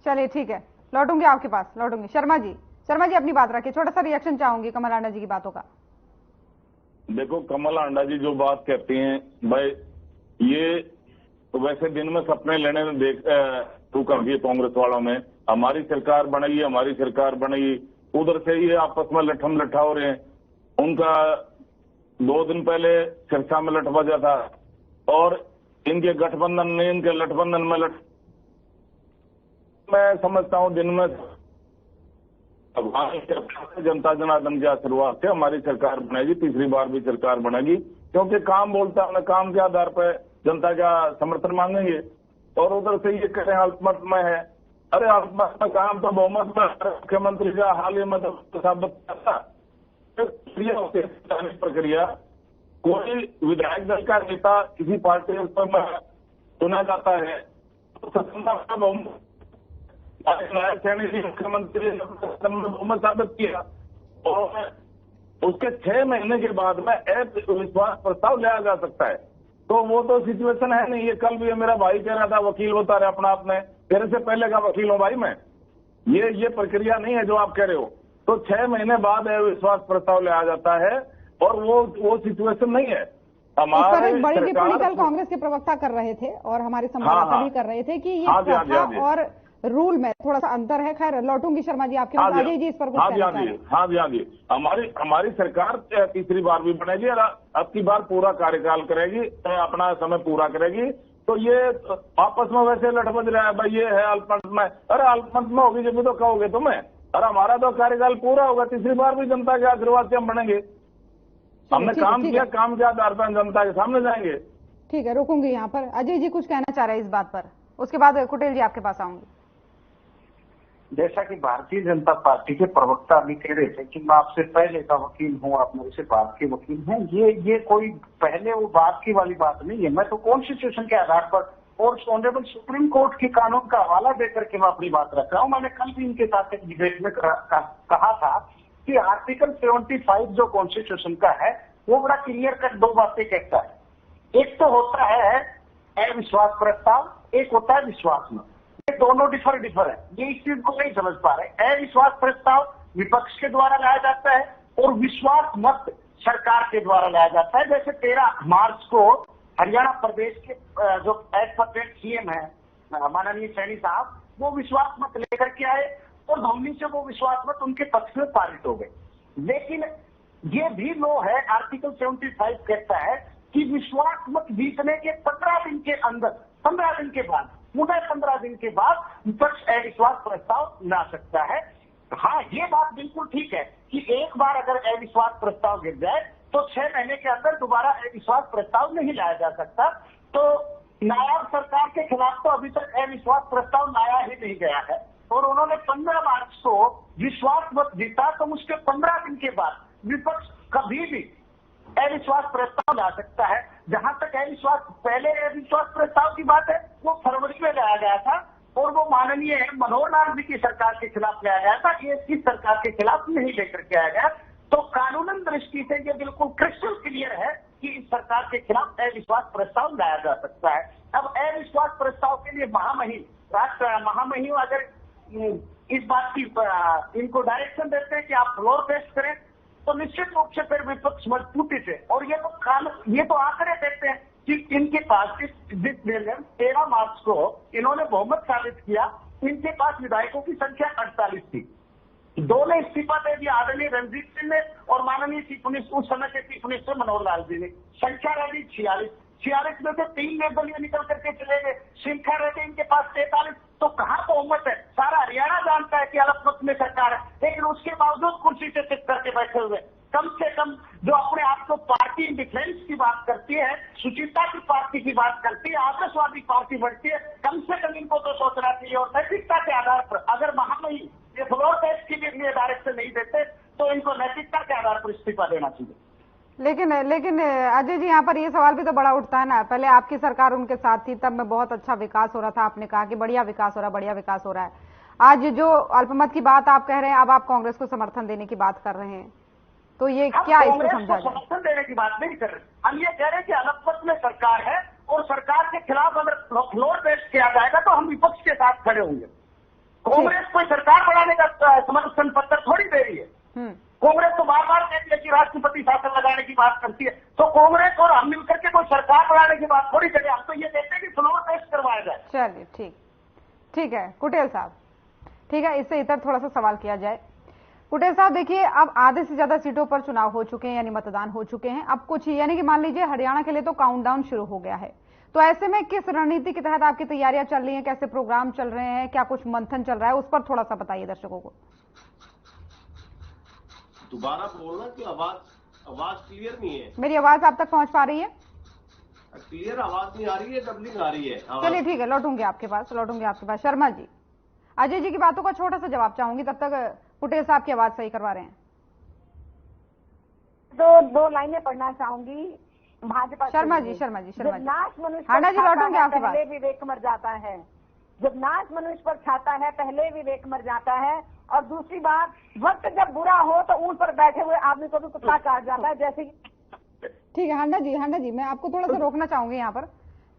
चलिए ठीक है, लौटूंगी आपके पास, लौटूंगी। शर्मा जी अपनी बात रखिए, छोटा सा रिएक्शन चाहूंगी कमल आंडा जी की बातों का। देखो, कमल आंडा जी जो बात कहती हैं भाई, ये तो वैसे दिन में सपने लेने में शुरू कर दिए कांग्रेस वालों में। हमारी सरकार बनेगी, हमारी सरकार बनेगी, उधर से ये आपस में लठम लठा हो रहे हैं। उनका 2 दिन पहले सिरसा में लठ बजा था, और इनके गठबंधन ने, इनके लठबंधन में मैं समझता हूं दिन में जनता जनार्दन के आशीर्वाद से हमारी सरकार बनेगी, तीसरी बार भी सरकार बनेगी, क्योंकि काम बोलता है, काम के आधार पर जनता का समर्थन मांगेंगे। और उधर से ये कह रहे हैं अल्पमत में है। अरे अल्पमत में काम तो बहुमत में मुख्यमंत्री का हाल ही में साबित करता प्रक्रिया। कोई विधायक दल का नेता किसी पार्टी में चुना जाता है तो बहुमत, मुख्यमंत्री बहुमत साबित किया, और उसके 6 महीने के बाद में अविश्वास प्रस्ताव लाया जा सकता है। तो वो तो सिचुएशन है नहीं। ये कल भी मेरा भाई कह रहा था, वकील बता रहे अपना आपने, तेरे से पहले का वकील हूं भाई मैं। ये प्रक्रिया नहीं है जो आप कह रहे हो। तो 6 महीने बाद अविश्वास प्रस्ताव लाया जाता है, और वो सिचुएशन नहीं है। हमारे बड़ी टिप्पणी कल कांग्रेस के प्रवक्ता कर रहे थे, और हमारे संवाददाता भी कर रहे थे कि ये प्रथा और रूल में थोड़ा सा अंतर है। खैर, लौटूंगी शर्मा जी आपके पास। अजय जी इस पर कुछ कहना चाहें? हाँ जी, हमारी सरकार तीसरी बार भी बनेगी, और अब की बार पूरा कार्यकाल करेगी, अपना समय पूरा करेगी। तो ये आपस में वैसे लठ बज रहा है भाई, ये है अल्पमत में। अरे अल्पमत में होगी जब भी तो कहोगे तुम्हें। अरे हमारा तो कार्यकाल पूरा होगा, तीसरी बार भी जनता के आशीर्वाद से हम बनेंगे। हमने काम किया, काम के आधार पर जनता के सामने जाएंगे। ठीक है, रुकूंगी यहाँ पर। अजय जी कुछ कहना चाह रहे हैं इस बात पर, उसके बाद कुटेल जी आपके पास आऊंगी। जैसा कि भारतीय जनता पार्टी के प्रवक्ता अभी कह रहे थे कि मैं आपसे पहले का वकील हूं, आप मेरे से बाद के वकील हैं, ये कोई पहले वो बाद की वाली बात नहीं है। मैं तो कॉन्स्टिट्यूशन के आधार पर और ऑनरेबल सुप्रीम कोर्ट के कानून का हवाला देकर के मैं अपनी बात रख रहा हूं। मैंने कल भी इनके साथ एक डिबेट में कहा था कि आर्टिकल 75 जो कॉन्स्टिट्यूशन का है, वो बड़ा क्लियर कट 2 बातें कहता है। एक तो होता है अविश्वास प्रस्ताव, एक होता है विश्वास मत। ये दोनों डिफर है। ये इस चीज को नहीं समझ पा रहे। अविश्वास प्रस्ताव विपक्ष के द्वारा लाया जाता है, और विश्वास मत सरकार के द्वारा लाया जाता है। जैसे 13 मार्च को हरियाणा प्रदेश के जो एज परफेक्ट सीएम है माननीय सैनी साहब, वो विश्वास मत लेकर के आए, और धोनी से वो विश्वास मत उनके पक्ष में पारित हो गए। लेकिन ये भी लो है, आर्टिकल 75 कहता है कि विश्वास मत जीतने के 15 दिन के अंदर, 15 दिन के बाद, पूरे 15 दिन के बाद विपक्ष अविश्वास प्रस्ताव ला सकता है। हाँ, ये बात बिल्कुल ठीक है कि एक बार अगर अविश्वास प्रस्ताव गिर जाए तो 6 महीने के अंदर दोबारा अविश्वास प्रस्ताव नहीं लाया जा सकता। तो नायब सरकार के खिलाफ तो अभी तक अविश्वास प्रस्ताव लाया ही नहीं गया है, और उन्होंने 15 मार्च को विश्वास मत जीता, तो उसके 15 दिन के बाद विपक्ष कभी भी अविश्वास प्रस्ताव ला सकता है। जहां तक अविश्वास, पहले अविश्वास प्रस्ताव की बात है, वो फरवरी में लाया गया था, और वो माननीय मनोहर लाल जी की सरकार के खिलाफ लाया गया था। ये इस सरकार के खिलाफ नहीं लेकर के आया गया। तो कानूनन दृष्टि से ये बिल्कुल क्रिस्टल क्लियर है कि इस सरकार के खिलाफ अविश्वास प्रस्ताव लाया जा सकता है। अब अविश्वास प्रस्ताव के लिए महामहिम अगर इस बात की इनको डायरेक्शन देते हैं कि आप फ्लोर टेस्ट करें, तो निश्चित रूप से फिर विपक्ष मजबूती से, और ये तो आंकड़े देखते हैं कि इनके पास इस 13 मार्च को इन्होंने बहुमत साबित किया, इनके पास विधायकों की संख्या 48 थी। 2 ने इस्तीफा दे दिया, आदरणीय रणजीत सिंह ने और माननीय चीफ मिनिस्टर, उस समय के चीफ मिनिस्टर मनोहर लाल जी ने। संख्या रह गई 46 में से 3 निर्दलीय निकल करके चले गए, संख्या रह गई इनके पास 43। तो कहां बहुमत है? सारा हरियाणा जानता है कि अलग में सरकार है, लेकिन उसके बावजूद कुर्सी से चित करके बैठे हुए। कम से कम जो अपने आप को पार्टी डिफेंस की बात करती है, सुचिता की पार्टी की बात करती है, आदर्शवादी पार्टी बढ़ती है, कम से कम इनको तो सोचना चाहिए। और नैतिकता के आधार पर अगर महामहिम ये फ्लोर टेस्ट के लिए डायरेक्शन नहीं देते तो इनको नैतिकता के आधार पर इस्तीफा देना चाहिए। लेकिन अजय जी, यहाँ पर ये सवाल भी तो बड़ा उठता है ना, पहले आपकी सरकार उनके साथ थी, तब में बहुत अच्छा विकास हो रहा था, आपने कहा कि बढ़िया विकास हो रहा है। आज जो अल्पमत की बात आप कह रहे हैं, अब आप कांग्रेस को समर्थन देने की बात कर रहे हैं, तो ये क्या इसको समझा जाए? समर्थन देने की बात नहीं कर रहे, हम ये कह रहे हैं कि अल्पमत में सरकार है और सरकार के खिलाफ अगर फ्लोर टेस्ट किया जाएगा तो हम विपक्ष के साथ खड़े होंगे। कांग्रेस कोई सरकार बनाने का समर्थन पत्र थोड़ी दे रही है। कांग्रेस तो बार बार कहती है कि राष्ट्रपति शासन लगाने की बात करती है, तो कांग्रेस और हम मिलकर के कोई सरकार बनाने की बात थोड़ी करें। हम तो ये कहते हैं कि फ्लोर टेस्ट करवाया जाए। चलिए ठीक है कुटेल साहब, ठीक है, इससे इतर थोड़ा सा सवाल किया जाए। कुटेल साहब देखिए, अब आधे से ज्यादा सीटों पर चुनाव हो चुके हैं, यानी मतदान हो चुके हैं। अब कुछ यानी कि मान लीजिए हरियाणा के लिए तो काउंटडाउन शुरू हो गया है, तो ऐसे में किस रणनीति के तहत आपकी तैयारियां चल रही हैं, कैसे प्रोग्राम चल रहे हैं, क्या कुछ मंथन चल रहा है, उस पर थोड़ा सा बताइए दर्शकों को। दोबारा बोलना कि आवाज क्लियर नहीं है। मेरी आवाज आप तक पहुंच पा रही है? क्लियर आवाज नहीं आ रही है, डबलिंग आ रही है। चलिए ठीक है, लौटूंगे आपके पास। शर्मा जी, अजय जी की बातों का छोटा सा जवाब चाहूंगी, तब तक कुटेल साहब की आवाज सही करवा रहे हैं। दो लाइनें पढ़ना चाहूंगी भाजपा। शर्मा जी नाश मनुष्य हांडा जी लौटूंगे आपके पास। पहले विवेक मर जाता है, जब नाश मनुष्य पर छाता है पहले विवेक मर जाता है। और दूसरी बात, वक्त जब बुरा हो तो ऊंट पर बैठे हुए आदमी को भी कुत्ता काट जाता है, जैसे ठीक है हांडा जी, मैं आपको थोड़ा सा रोकना चाहूंगी यहाँ पर।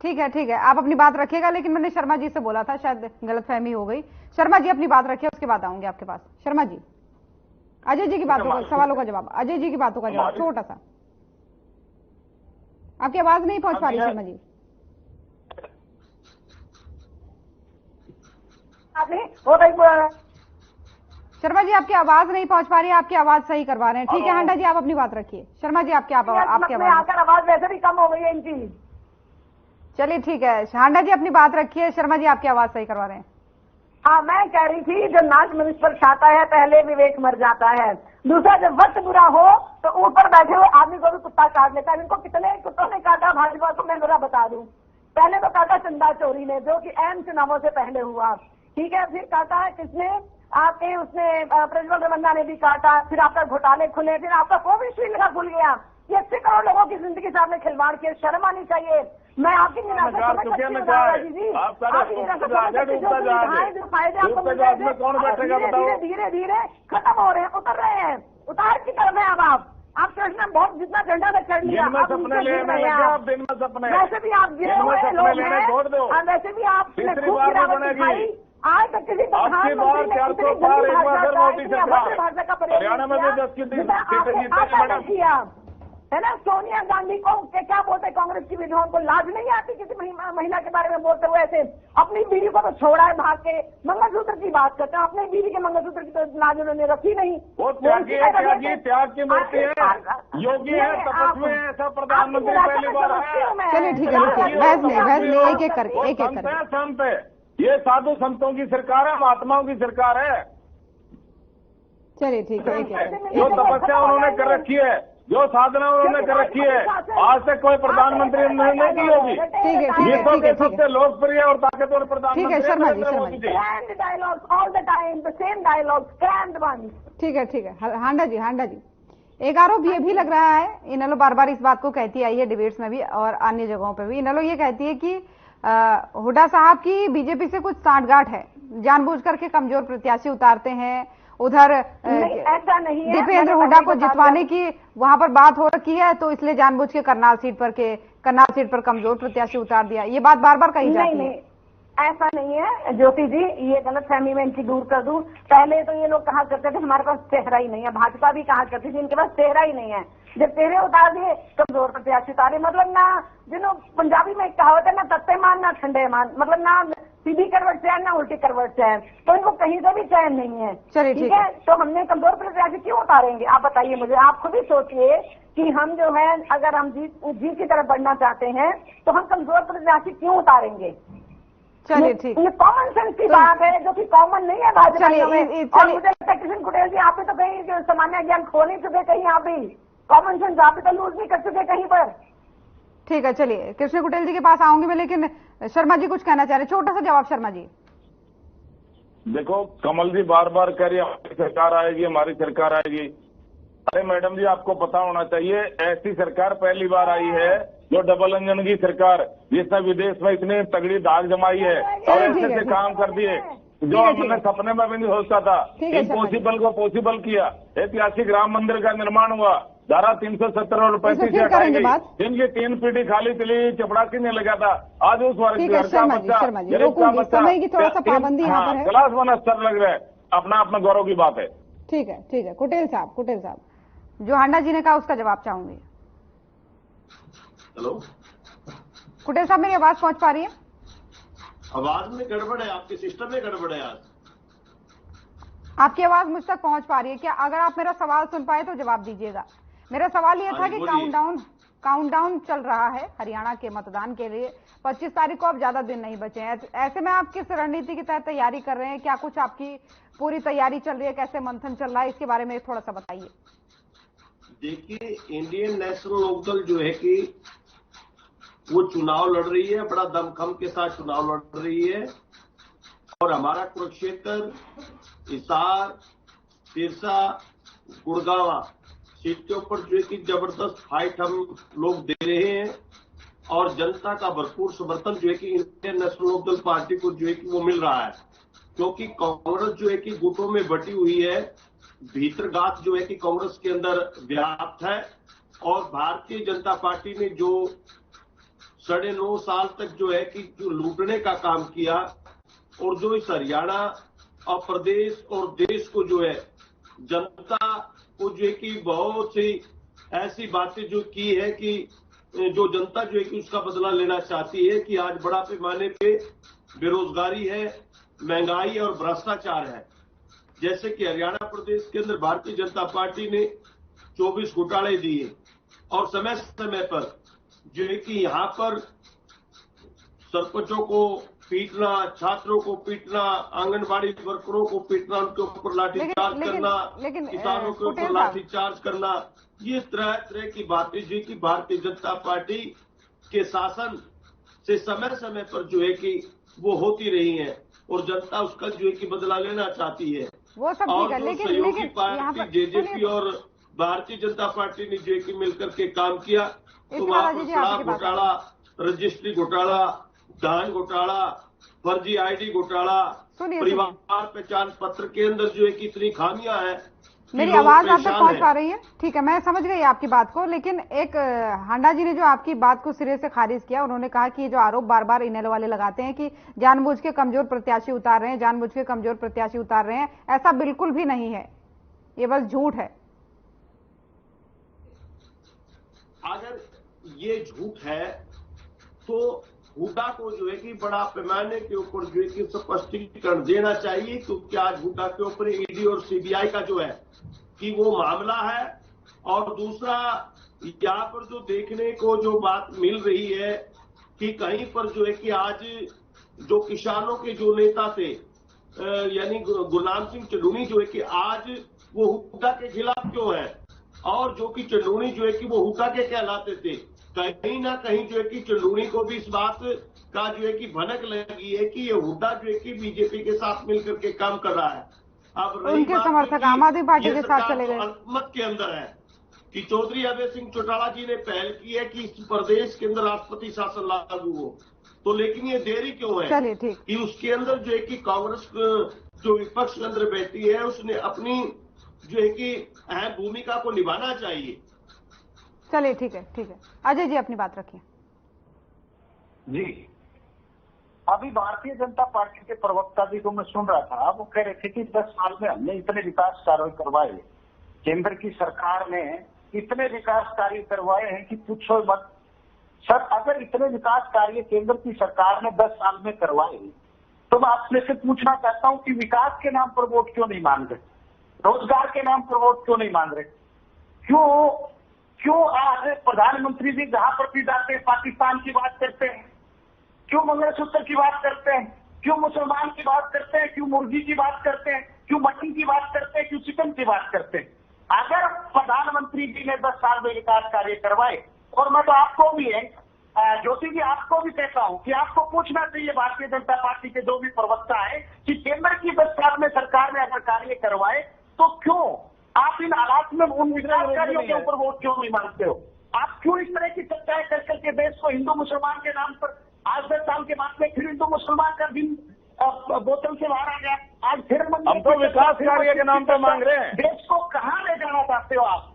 ठीक है, आप अपनी बात रखिएगा, लेकिन मैंने शर्मा जी से बोला था, शायद गलतफहमी हो गई। शर्मा जी अपनी बात रखिए, उसके बाद आऊंगी आपके पास। शर्मा जी, अजय जी की बातों का सवालों का जवाब, अजय जी की बातों का जवाब छोटा सा। आपकी आवाज नहीं पहुंच पा रही शर्मा जी। शर्मा जी आपकी आवाज नहीं पहुंच पा रही है, आपकी आवाज सही करवा रहे हैं। ठीक है हांडा जी, आप अपनी बात रखिए। शर्मा जी आपकी आवाज वैसे भी कम हो गई है इनकी। चलिए ठीक है, हांडा जी अपनी बात रखिए, शर्मा जी आपकी आवाज सही करवा रहे हैं। हाँ, मैं कह रही थी जब नाच मनुष्य पर छाता है पहले विवेक मर जाता है। दूसरा, जब वक्त बुरा हो तो ऊपर बैठे हुए आदमी को भी कुत्ता काट लेता है। इनको कितने कुत्तों ने काटा भाजपा को मैं जरा बता दूं। पहले तो काटा चंदा चोरी ने, जो कि एम चुनावों से पहले हुआ, ठीक है। फिर काटा है किसने? आपके उसने प्रज्वल रमन्ना ने भी काटा। फिर आपका घोटाले खुले, फिर आपका कोविशील्ड का खुल गया। ये 80 करोड़ लोगों की जिंदगी से आपने खिलवाड़ किया, शर्म आनी चाहिए। मैं आपकी फायदे आपको धीरे धीरे खत्म हो रहे हैं, उतर रहे हैं, उतार की तरफ है। अब आप चढ़ना बहुत, जितना झंडा तक चढ़ लिया, वैसे भी आप गिरे हुए लोग हैं, वैसे भी आपने खूब गिरावट दिखाई। आज तक किसी प्रधानमंत्री ने भाषा का प्रयोग किया है ना। सोनिया गांधी को क्या बोलते, कांग्रेस की विधवाओं को लाज नहीं आती किसी महिला के बारे में बोलते हुए? ऐसे अपनी बीवी को तो छोड़ा है भाग के, मंगलसूत्र की बात करते हैं, अपनी बीवी के मंगलसूत्र की तो लाज उन्होंने रखी नहीं। वो त्याग की मूर्ति है, योगी है, तपस्वी है, ऐसा प्रधानमंत्री पहली बार है। चलिए ठीक है, बहस नहीं, एक करके संत है, ये साधु संतों की सरकार है, महात्माओं की सरकार है। चलिए ठीक है, जो तपस्या उन्होंने कर रखी है, जो साधना उन्होंने कर रखी है, आज तक कोई प्रधानमंत्री नहीं की होगी। विश्व के सबसे लोकप्रिय और ताकतवर प्रधानमंत्री। ठीक है शर्मा जी, ठीक है हांडा जी, एक आरोप ये भी लग रहा है, इनेलो बार बार इस बात को कहती आई है डिबेट्स में भी और अन्य जगहों पे भी। इनेलो ये कहती है कि हुड्डा साहब की बीजेपी से कुछ सांठगांठ है, जानबूझ करके कमजोर प्रत्याशी उतारते हैं, उधर ऐसा नहीं है, दीपेंद्र हुड्डा को जितवाने की वहां पर बात हो रखी है, तो इसलिए जानबूझ के करनाल सीट पर कमजोर प्रत्याशी उतार दिया, ये बात बार बार कही जाती है। ऐसा नहीं है ज्योति जी, ये गलतफहमी मैं इनकी दूर कर दूं। पहले तो ये लोग कहा करते थे हमारे पास चेहरा ही नहीं है, भाजपा भी कहा करती थी इनके पास चेहरा ही नहीं है। जब चेहरे उतार दिए कमजोर प्रत्याशी उतारे, मतलब ना जिन्हों पंजाबी में कहावत है ना तत्ते मान ना ठंडे मान, मतलब ना सीधी करवट चैन ना उल्टी करवट चैन, तो इनको कहीं से भी चैन नहीं है। ठीक है, तो हमने कमजोर प्रत्याशी क्यों उतारेंगे आप बताइए मुझे। आप खुद ही सोचिए कि हम जो है अगर हम जीत की तरफ बढ़ना चाहते हैं तो हम कमजोर प्रत्याशी क्यों उतारेंगे। चलिए ठीक, ये कॉमन सेंस की बात है जो कि कॉमन नहीं है भाजपा में। और मुझे लगता है किशन कुटेल जी आप भी तो कहीं सामान्य ज्ञान खो नहीं चुके, कहीं आप भी कॉमन सेंस आप भी तो लूज नहीं कर चुके कहीं पर। ठीक है, चलिए कृष्ण कुटेल जी के पास आऊंगी मैं, लेकिन शर्मा जी कुछ कहना चाह रहे, छोटा सा जवाब शर्मा जी। देखो कमल जी बार बार कह रही है हमारी सरकार आएगी, हमारी सरकार आएगी। अरे मैडम जी आपको पता होना चाहिए ऐसी सरकार पहली बार आई है जो डबल इंजन की सरकार, जिसने विदेश में इतनी तगड़ी दाग जमाई है और ऐसे ऐसे काम कर दिए जो हमने सपने में भी नहीं सोचता था। इम्पॉसिबल को पॉसिबल किया, ऐतिहासिक राम मंदिर का निर्माण हुआ, धारा 370 और 35 से हटाई गई, जिनकी 3 पीढ़ी खाली चली चपड़ासी नहीं लगा था, आज उस वर्ग का बच्चा क्लास 1 स्तर लग रहा है, अपना अपना गौरव की बात है। ठीक है, कुटेल साहब जो हांडा जी ने कहा उसका जवाब चाहूंगी। हेलो कुटेल साहब, मेरी आवाज पहुंच पा रही है? आवाज में गड़बड़ है, आपके सिस्टम में गड़बड़ है। आज आपकी आवाज मुझ तक पहुंच पा रही है क्या? अगर आप मेरा सवाल सुन पाए तो जवाब दीजिएगा। मेरा सवाल यह था कि काउंटडाउन चल रहा है हरियाणा के मतदान के लिए, 25 तारीख को अब ज्यादा दिन नहीं बचे हैं। ऐसे में आप किस रणनीति के तहत तैयारी कर रहे हैं? क्या कुछ आपकी पूरी तैयारी चल रही है? कैसे मंथन चल रहा है? इसके बारे में थोड़ा सा बताइए। देखिए, इंडियन नेशनल लोकदल जो है कि वो चुनाव लड़ रही है, बड़ा दमखम के साथ चुनाव लड़ रही है, और हमारा कुरुक्षेत्र, हिसार, सिरसा, गुड़गांव सीट के ऊपर जो है कि जबरदस्त फाइट हम लोग दे रहे हैं, और जनता का भरपूर समर्थन जो है कि इंडियन नेशनल लोकदल पार्टी को जो है कि वो मिल रहा है, क्योंकि कांग्रेस जो है कि गुटों में बटी हुई है, भीतरगात जो है कि कांग्रेस के अंदर व्याप्त है, और भारतीय जनता पार्टी ने जो 9.5 साल तक जो है कि जो लूटने का काम किया, और जो इस हरियाणा और प्रदेश और देश को जो है जनता को जो है कि बहुत सी ऐसी बातें जो की है कि जो जनता जो है कि उसका बदला लेना चाहती है कि आज बड़ा पैमाने पे बेरोजगारी है, महंगाई और भ्रष्टाचार है। जैसे कि हरियाणा प्रदेश के अंदर भारतीय जनता पार्टी ने 24 घोटाले दिए, और समय समय पर जो है कि यहाँ पर सरपंचों को पीटना, छात्रों को पीटना, आंगनबाड़ी वर्करों को पीटना, उनके ऊपर लाठीचार्ज करना, किसानों के ऊपर लाठीचार्ज करना, ये तरह तरह की बातें जो कि भारतीय जनता पार्टी के शासन से समय समय पर जो है कि वो होती रही है, और जनता उसका जो है कि बदला लेना चाहती है। वो सब और जो सहयोगी पार्टी जेजेपी और भारतीय जनता पार्टी ने जो है कि मिलकर के काम किया, तो वहां पर शराब घोटाला, रजिस्ट्री घोटाला, धान घोटाला, फर्जी आईडी घोटाला, परिवार पहचान पत्र के अंदर जो है कि इतनी खामियां हैं। मेरी आवाज आप तक पहुंच पा रही है? ठीक है, मैं समझ गई आपकी बात को, लेकिन एक हांडा जी ने जो आपकी बात को सिरे से खारिज किया, उन्होंने कहा कि ये जो आरोप बार बार इनेलो वाले लगाते हैं कि जानबूझ के कमजोर प्रत्याशी उतार रहे हैं, जानबूझ के कमजोर प्रत्याशी उतार रहे हैं, ऐसा बिल्कुल भी नहीं है, ये बस झूठ है। अगर ये झूठ है तो हुड्डा को जो है कि बड़ा पैमाने के ऊपर जो है कि स्पष्टीकरण देना चाहिए, क्योंकि आज हुड्डा के ऊपर ईडी और सीबीआई का जो है कि वो मामला है। और दूसरा, यहाँ पर जो देखने को जो बात मिल रही है कि कहीं पर जो है कि आज जो किसानों के जो नेता थे, यानी गुरनाम सिंह चंदूनी जो है कि आज वो हुड्डा के खिलाफ क्यों है, और जो कि चंदूनी जो है कि वो हुड्डा के कहलाते थे, कहीं ना कहीं जो है कि चंदूनी को भी इस बात का जो है कि भनक लगी है कि ये हुड्डा जो है कि बीजेपी के साथ मिलकर के काम कर रहा है। अब उनके समर्थक आम आदमी पार्टी के साथ चले गए। अल्पमत के अंदर है कि चौधरी अभय सिंह चौटाला जी ने पहल की है कि इस प्रदेश के अंदर राष्ट्रपति शासन लागू हो, तो लेकिन ये देरी क्यों है? चलिए ठीक, कि उसके अंदर जो है कि कांग्रेस जो विपक्ष अंदर बैठी है उसने अपनी जो है कि अहम भूमिका को निभाना चाहिए। चलिए ठीक है, ठीक है। अजय जी अपनी बात रखिए। जी, अभी भारतीय जनता पार्टी के प्रवक्ता जी को मैं सुन रहा था, वो कह रहे थे कि 10 साल में हमने इतने विकास कार्य करवाए, केंद्र की सरकार ने इतने विकास कार्य करवाए हैं कि पूछो मत। सर, अगर इतने विकास कार्य केंद्र की सरकार ने 10 साल में करवाए तो मैं आपसे से पूछना चाहता हूं कि विकास के नाम पर वोट क्यों नहीं मांग रहे, रोजगार के नाम पर वोट क्यों नहीं मांग रहे? क्यों आज प्रधानमंत्री जी जहां पर भी जाते हैं पाकिस्तान की बात करते हैं, क्यों मंगलसूत्र की बात करते हैं, क्यों मुसलमान की बात करते हैं, क्यों मुर्गी की बात करते हैं, क्यों मटन की बात करते हैं, क्यों चिकन की बात करते हैं? अगर प्रधानमंत्री जी ने 10 साल में विकास कार्य करवाए, और मैं तो आपको भी है ज्योति जी, आपको भी कहता हूं कि आपको पूछना चाहिए भारतीय जनता पार्टी के जो भी प्रवक्ता है कि केंद्र की 10 साल में सरकार ने अगर कार्य करवाए तो क्यों आप इन हालात में उन विकास कार्यों के ऊपर वोट क्यों नहीं मांगते हो? आप क्यों इस तरह की चर्चाएं कर करके देश को हिंदू मुसलमान के नाम पर आज 10 साल के बाद में फिर हिंदू मुसलमान का दिन बोतल से बाहर आ गया, आज फिर हम तो विकास कार्य के नाम पर मांग रहे हैं। देश को कहां ले जाना चाहते हो आप?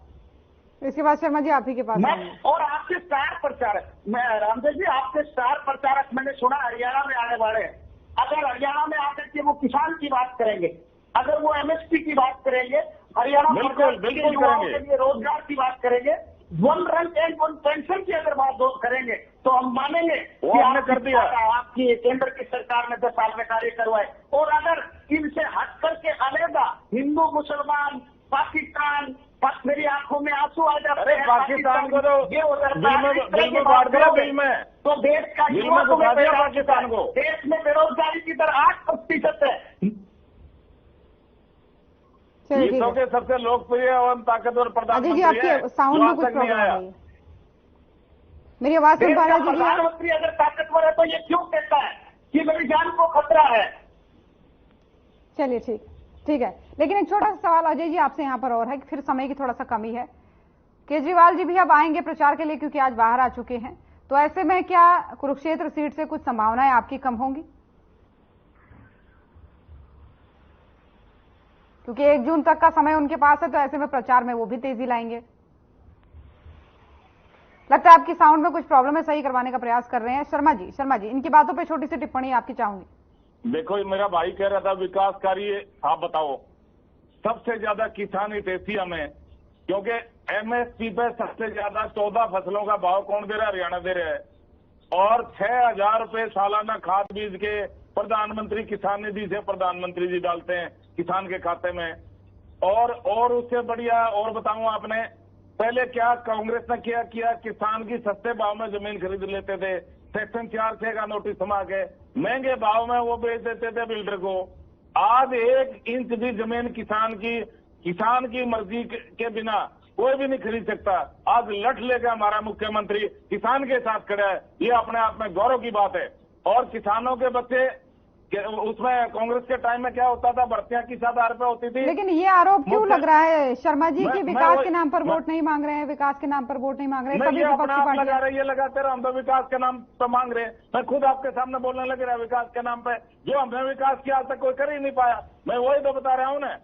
इसके बाद शर्मा जी आप ही के पास और आपके स्टार प्रचारक, मैं रामदेव जी आपके स्टार प्रचारक मैंने सुना हरियाणा में आने वाले हैं। अगर हरियाणा में आकर के वो किसान की बात करेंगे, अगर वो एमएसपी की बात करेंगे, हरियाणा बिल्कुल युवाओं के लिए रोजगार की बात करेंगे, one rank and one pension की अगर बात करेंगे तो हम मानेंगे कि आपने कर दिया, आपकी केंद्र की सरकार ने 10 साल में कार्य करवाए। और अगर इनसे हट करके अलग हिंदू मुसलमान पाकिस्तान, मेरी आंखों में आंसू आ जाते हैं, पाकिस्तान को तो ये हो जाता है बिल में बांट दिया, बिल में तो देश का युवा को पाकिस्तान को, देश में बेरोजगारी की दर 8% है। विश्व के सबसे लोकप्रिय एवं ताकतवर प्रधानमंत्री जी आपके साउंड में कुछ प्रॉब्लम आ रही है, मेरी आवाज सुन पा रहे हैं? प्रधानमंत्री अगर ताकतवर है तो ये क्यों कहता है कि मेरी जान को खतरा है? चलिए ठीक है, लेकिन एक छोटा सा सवाल अजय जी आपसे यहाँ पर और है कि फिर समय की थोड़ा सा कमी है। केजरीवाल जी भी अब आएंगे प्रचार के लिए क्योंकि आज बाहर आ चुके हैं, तो ऐसे में क्या कुरुक्षेत्र सीट से कुछ संभावनाएं आपकी कम होंगी? क्योंकि 1 जून तक का समय उनके पास है, तो ऐसे में प्रचार में वो भी तेजी लाएंगे। लगता है आपकी साउंड में कुछ प्रॉब्लम है, सही करवाने का प्रयास कर रहे हैं। शर्मा जी इनकी बातों पे छोटी सी टिप्पणी आपकी चाहूंगी। देखो, मेरा भाई कह रहा था विकास कार्य, आप बताओ सबसे ज्यादा किसान हितैषी हमें, क्योंकि एमएसपी पे सबसे ज्यादा 14 फसलों का भाव कौन दे रहा है? हरियाणा दे रहा है। और 6000 रुपए सालाना खाद बीज के प्रधानमंत्री किसान निधि से प्रधानमंत्री जी डालते हैं किसान के खाते में। और उससे बढ़िया और बताऊं, आपने पहले क्या कांग्रेस ने क्या किया? किसान की सस्ते भाव में जमीन खरीद लेते थे, सेक्शन 4(6) का नोटिस थमा के महंगे भाव में वो बेच देते थे बिल्डर को। आज 1 इंच भी जमीन किसान की मर्जी के बिना कोई भी नहीं खरीद सकता। आज लठ लेकर हमारा मुख्यमंत्री किसान के साथ खड़ा है, ये अपने आप में गौरव की बात है। और किसानों के बच्चे, उसमें कांग्रेस के टाइम में क्या होता था? भर्तियां किस आधार पर होती थी? लेकिन ये आरोप क्यों लग रहा है शर्मा जी कि विकास के नाम पर वोट नहीं मांग रहे हैं, विकास के नाम पर वोट नहीं मांग रहे हैं? ये अपने आप लगा रहे, ये लगाते रहो, हम तो विकास के नाम पर मांग रहे हैं। मैं खुद आपके सामने बोलने लग रहा है विकास के नाम पे, जो हमने विकास किया आज तक कोई कर ही नहीं पाया। मैं वही तो बता रहा हूं ना,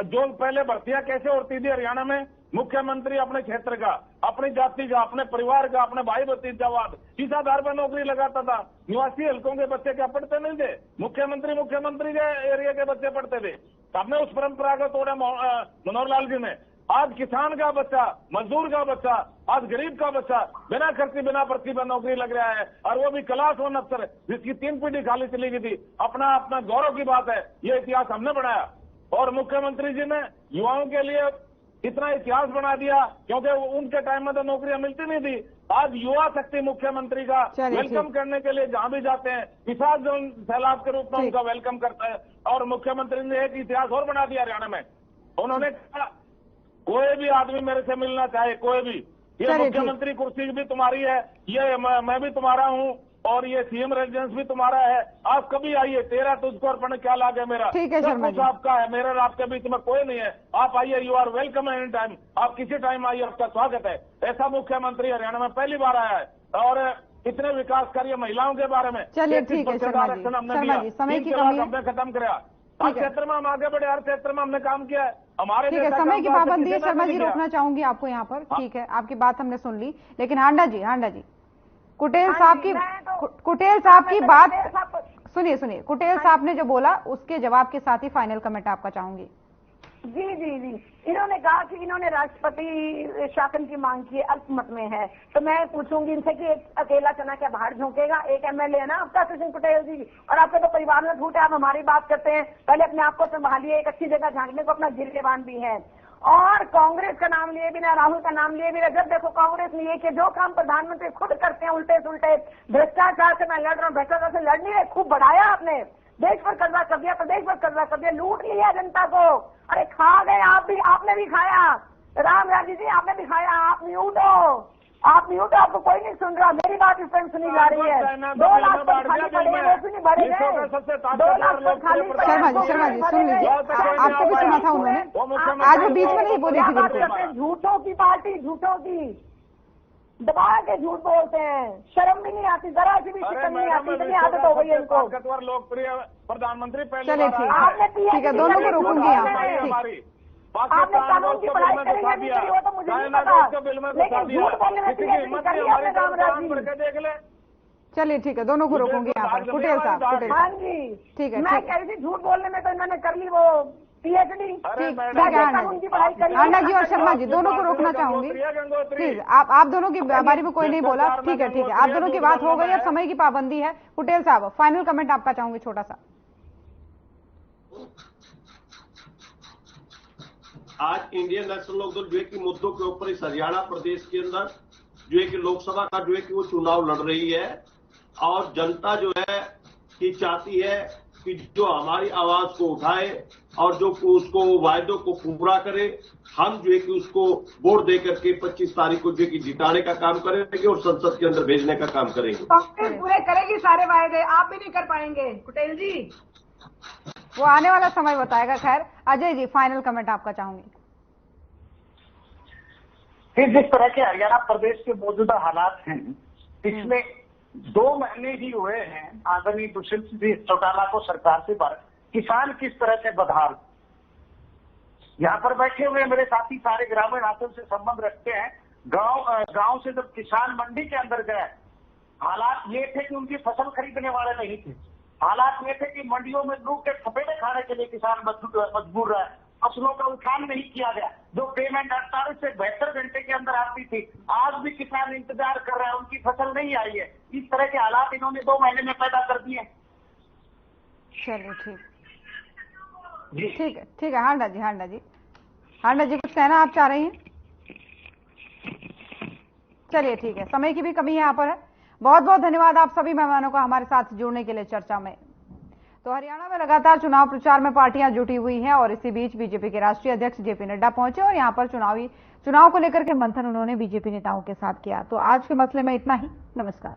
जो पहले भर्तियां कैसे होती थी हरियाणा में, मुख्यमंत्री अपने क्षेत्र का, अपनी जाति का, अपने परिवार का, अपने भाई भतीजावाद इस आधार पर नौकरी लगाता था। निवासी हल्कों के बच्चे क्या पढ़ते नहीं थे? मुख्यमंत्री के एरिया के बच्चे पढ़ते थे। हमने उस परंपरा को तोड़ा मनोहर लाल जी ने। आज किसान का बच्चा, मजदूर का बच्चा, आज गरीब का बच्चा बिना खर्ची बिना भर्ती पर नौकरी लग रहा है, और वो भी क्लास 1 अफसर, जिसकी 3 पीढ़ी खाली चली गई थी। अपना गौरव की बात है, ये इतिहास हमने बनाया। और मुख्यमंत्री जी ने युवाओं के लिए इतना इतिहास बना दिया, क्योंकि उनके टाइम में तो नौकरियां मिलती नहीं थी। आज युवा शक्ति मुख्यमंत्री का वेलकम करने के लिए जहां भी जाते हैं, किसान जोन सैलाब के रूप में उनका वेलकम करता है। और मुख्यमंत्री ने एक इतिहास और बना दिया हरियाणा में। उन्होंने कहा कोई भी आदमी मेरे से मिलना चाहे, कोई भी, ये मुख्यमंत्री कुर्सी भी तुम्हारी है, ये मैं भी तुम्हारा हूं, और ये सीएम रेजिडेंस भी तुम्हारा है, आप कभी आइए, तेरा तुझको अर्पण क्या लागे मेरा, सब कुछ आपका है, मेरे और आपके बीच में कोई नहीं है, आप आइए, you are welcome any time, आप किसी टाइम आइए, आपका स्वागत है। ऐसा मुख्यमंत्री हरियाणा में पहली बार आया है। और इतने विकास कार्य महिलाओं के बारे में, चलिए ठीक है शर्मा जी, समय की कमी है, हमने खत्म किया। हर क्षेत्र में हम आगे बढ़े, हर क्षेत्र में हमने काम किया है। हमारे ठीक है, समय की पाबंदी है शर्मा जी, रोकना चाहूंगी आपको यहाँ पर। ठीक है, आपकी बात हमने सुन ली, लेकिन हांडा जी कुटेल साहब की बात सुनिए। कुटेल साहब ने जो बोला उसके जवाब के साथ ही फाइनल कमेंट आपका चाहूंगी। जी। इन्होंने कहा कि इन्होंने राष्ट्रपति शासन की मांग की, अल्पमत में है। तो मैं पूछूंगी इनसे कि एक अकेला चना क्या बाहर झोंकेगा? एक एमएलए है ना आपका सचिन पटेल जी, और आपके तो परिवार में झूठ है। आप हमारी बात करते हैं, पहले अपने आप को संभालिए, एक अच्छी जगह झांकने को अपना गिरलेबान भी है। और कांग्रेस का नाम लिए बिना, राहुल का नाम लिए बिना, जब देखो कांग्रेस ने ये कि जो काम प्रधानमंत्री खुद करते हैं उल्टे सुलटे, भ्रष्टाचार से मैं लड़ रहा हूँ, भ्रष्टाचार से लड़ नहीं रहे, खूब बढ़ाया आपने, देश पर कर्जा कर दिया, प्रदेश पर कर्जा कर दिया, लूट लिया जनता को। अरे खा गए आप भी, आपने भी खाया, राम राजी जी आपने भी खाया। आप म्यूट हो, आपको कोई नहीं सुन रहा। मेरी बात इस टाइम सुनी जा रही है। 2 लाख पद खाली पड़े हैं, वो भी नहीं भरे गए। 2 लाख पद खाली पड़े। शर्मा जी सुन लीजिए, आपको भी सुना था उन्होंने, आज वो बीच में नहीं बोली थी बिल्कुल। झूठों की पार्टी, झूठों की दबा के झूठ बोलते हैं, शर्म भी नहीं आती, जरा सी भी शिकन नहीं आती, इतनी आदत हो गई है इनको। ताकतवर लोकप्रिय प्रधानमंत्री पहले। चलिए ठीक है, दोनों को रोकूंगी यहाँ पर। आपने कानून की पढ़ाई करी या नहीं करी वो तो मुझे नहीं पता, लेकिन झूठ बोलने में पीएचडी करी है आपने रामराज जी। चलिए ठीक है, दोनों को रोकूंगी यहाँ पर। कुटेल साहब। हाँ जी ठीक है, मैं कह रही थी झूठ बोलने में तो इन्होंने कर ली वो पीएचडी। ठीक है हांडा जी और शर्मा जी दोनों को रोकना चाहूंगी प्लीज। आप दोनों की बारी में कोई नहीं बोला। ठीक है आप दोनों की बात हो गई, अब समय की पाबंदी है। कुटेल साहब फाइनल कमेंट आपका चाहूंगी छोटा सा। आज इंडियन नेशनल लोकदल जो है कि मुद्दों के ऊपर इस हरियाणा प्रदेश के अंदर जो है कि लोकसभा का जो है कि वो चुनाव लड़ रही है, और जनता जो है कि चाहती है कि जो हमारी आवाज को उठाए और जो उसको वायदों को पूरा करे। हम जो है कि उसको वोट दे करके 25 तारीख को जो है कि जिताने का काम करेंगे और संसद के अंदर भेजने का काम करेंगे। कांग्रेस पूरे करेगी सारे वायदे, आप भी नहीं कर पाएंगे कुटेल जी, वो आने वाला समय बताएगा। खैर अजय जी फाइनल कमेंट आपका चाहूंगी। फिर जिस तरह के हरियाणा प्रदेश के मौजूदा हालात हैं, पिछले 2 महीने ही हुए हैं आदरणीय दुष्यंत सिंह चौटाला को सरकार से बाहर, किसान किस तरह से बदहाल। यहाँ पर बैठे हुए मेरे साथी सारे ग्रामीण अंचल से संबंध रखते हैं। गांव से जब किसान मंडी के अंदर गए, हालात ये थे कि उनकी फसल खरीदने वाले नहीं थे। हालात ये थे कि मंडियों में लू के थपेड़े खाने के लिए किसान मजबूर रहे, फसलों का उठान नहीं किया गया। जो पेमेंट 48 से 72 घंटे के अंदर आती थी, आज भी किसान इंतजार कर रहे हैं, उनकी फसल नहीं आई है। इस तरह के हालात इन्होंने 2 महीने में पैदा कर दिए। चलिए ठीक है हांडा जी कुछ कहना आप चाह रही हैं? चलिए ठीक है, समय की भी कमी यहाँ पर है। बहुत बहुत धन्यवाद आप सभी मेहमानों का हमारे साथ जुड़ने के लिए चर्चा में। तो हरियाणा में लगातार चुनाव प्रचार में पार्टियां जुटी हुई हैं, और इसी बीच बीजेपी के राष्ट्रीय अध्यक्ष जेपी नड्डा पहुंचे और यहां पर चुनाव को लेकर के मंथन उन्होंने बीजेपी नेताओं के साथ किया। तो आज के मसले में इतना ही। नमस्कार।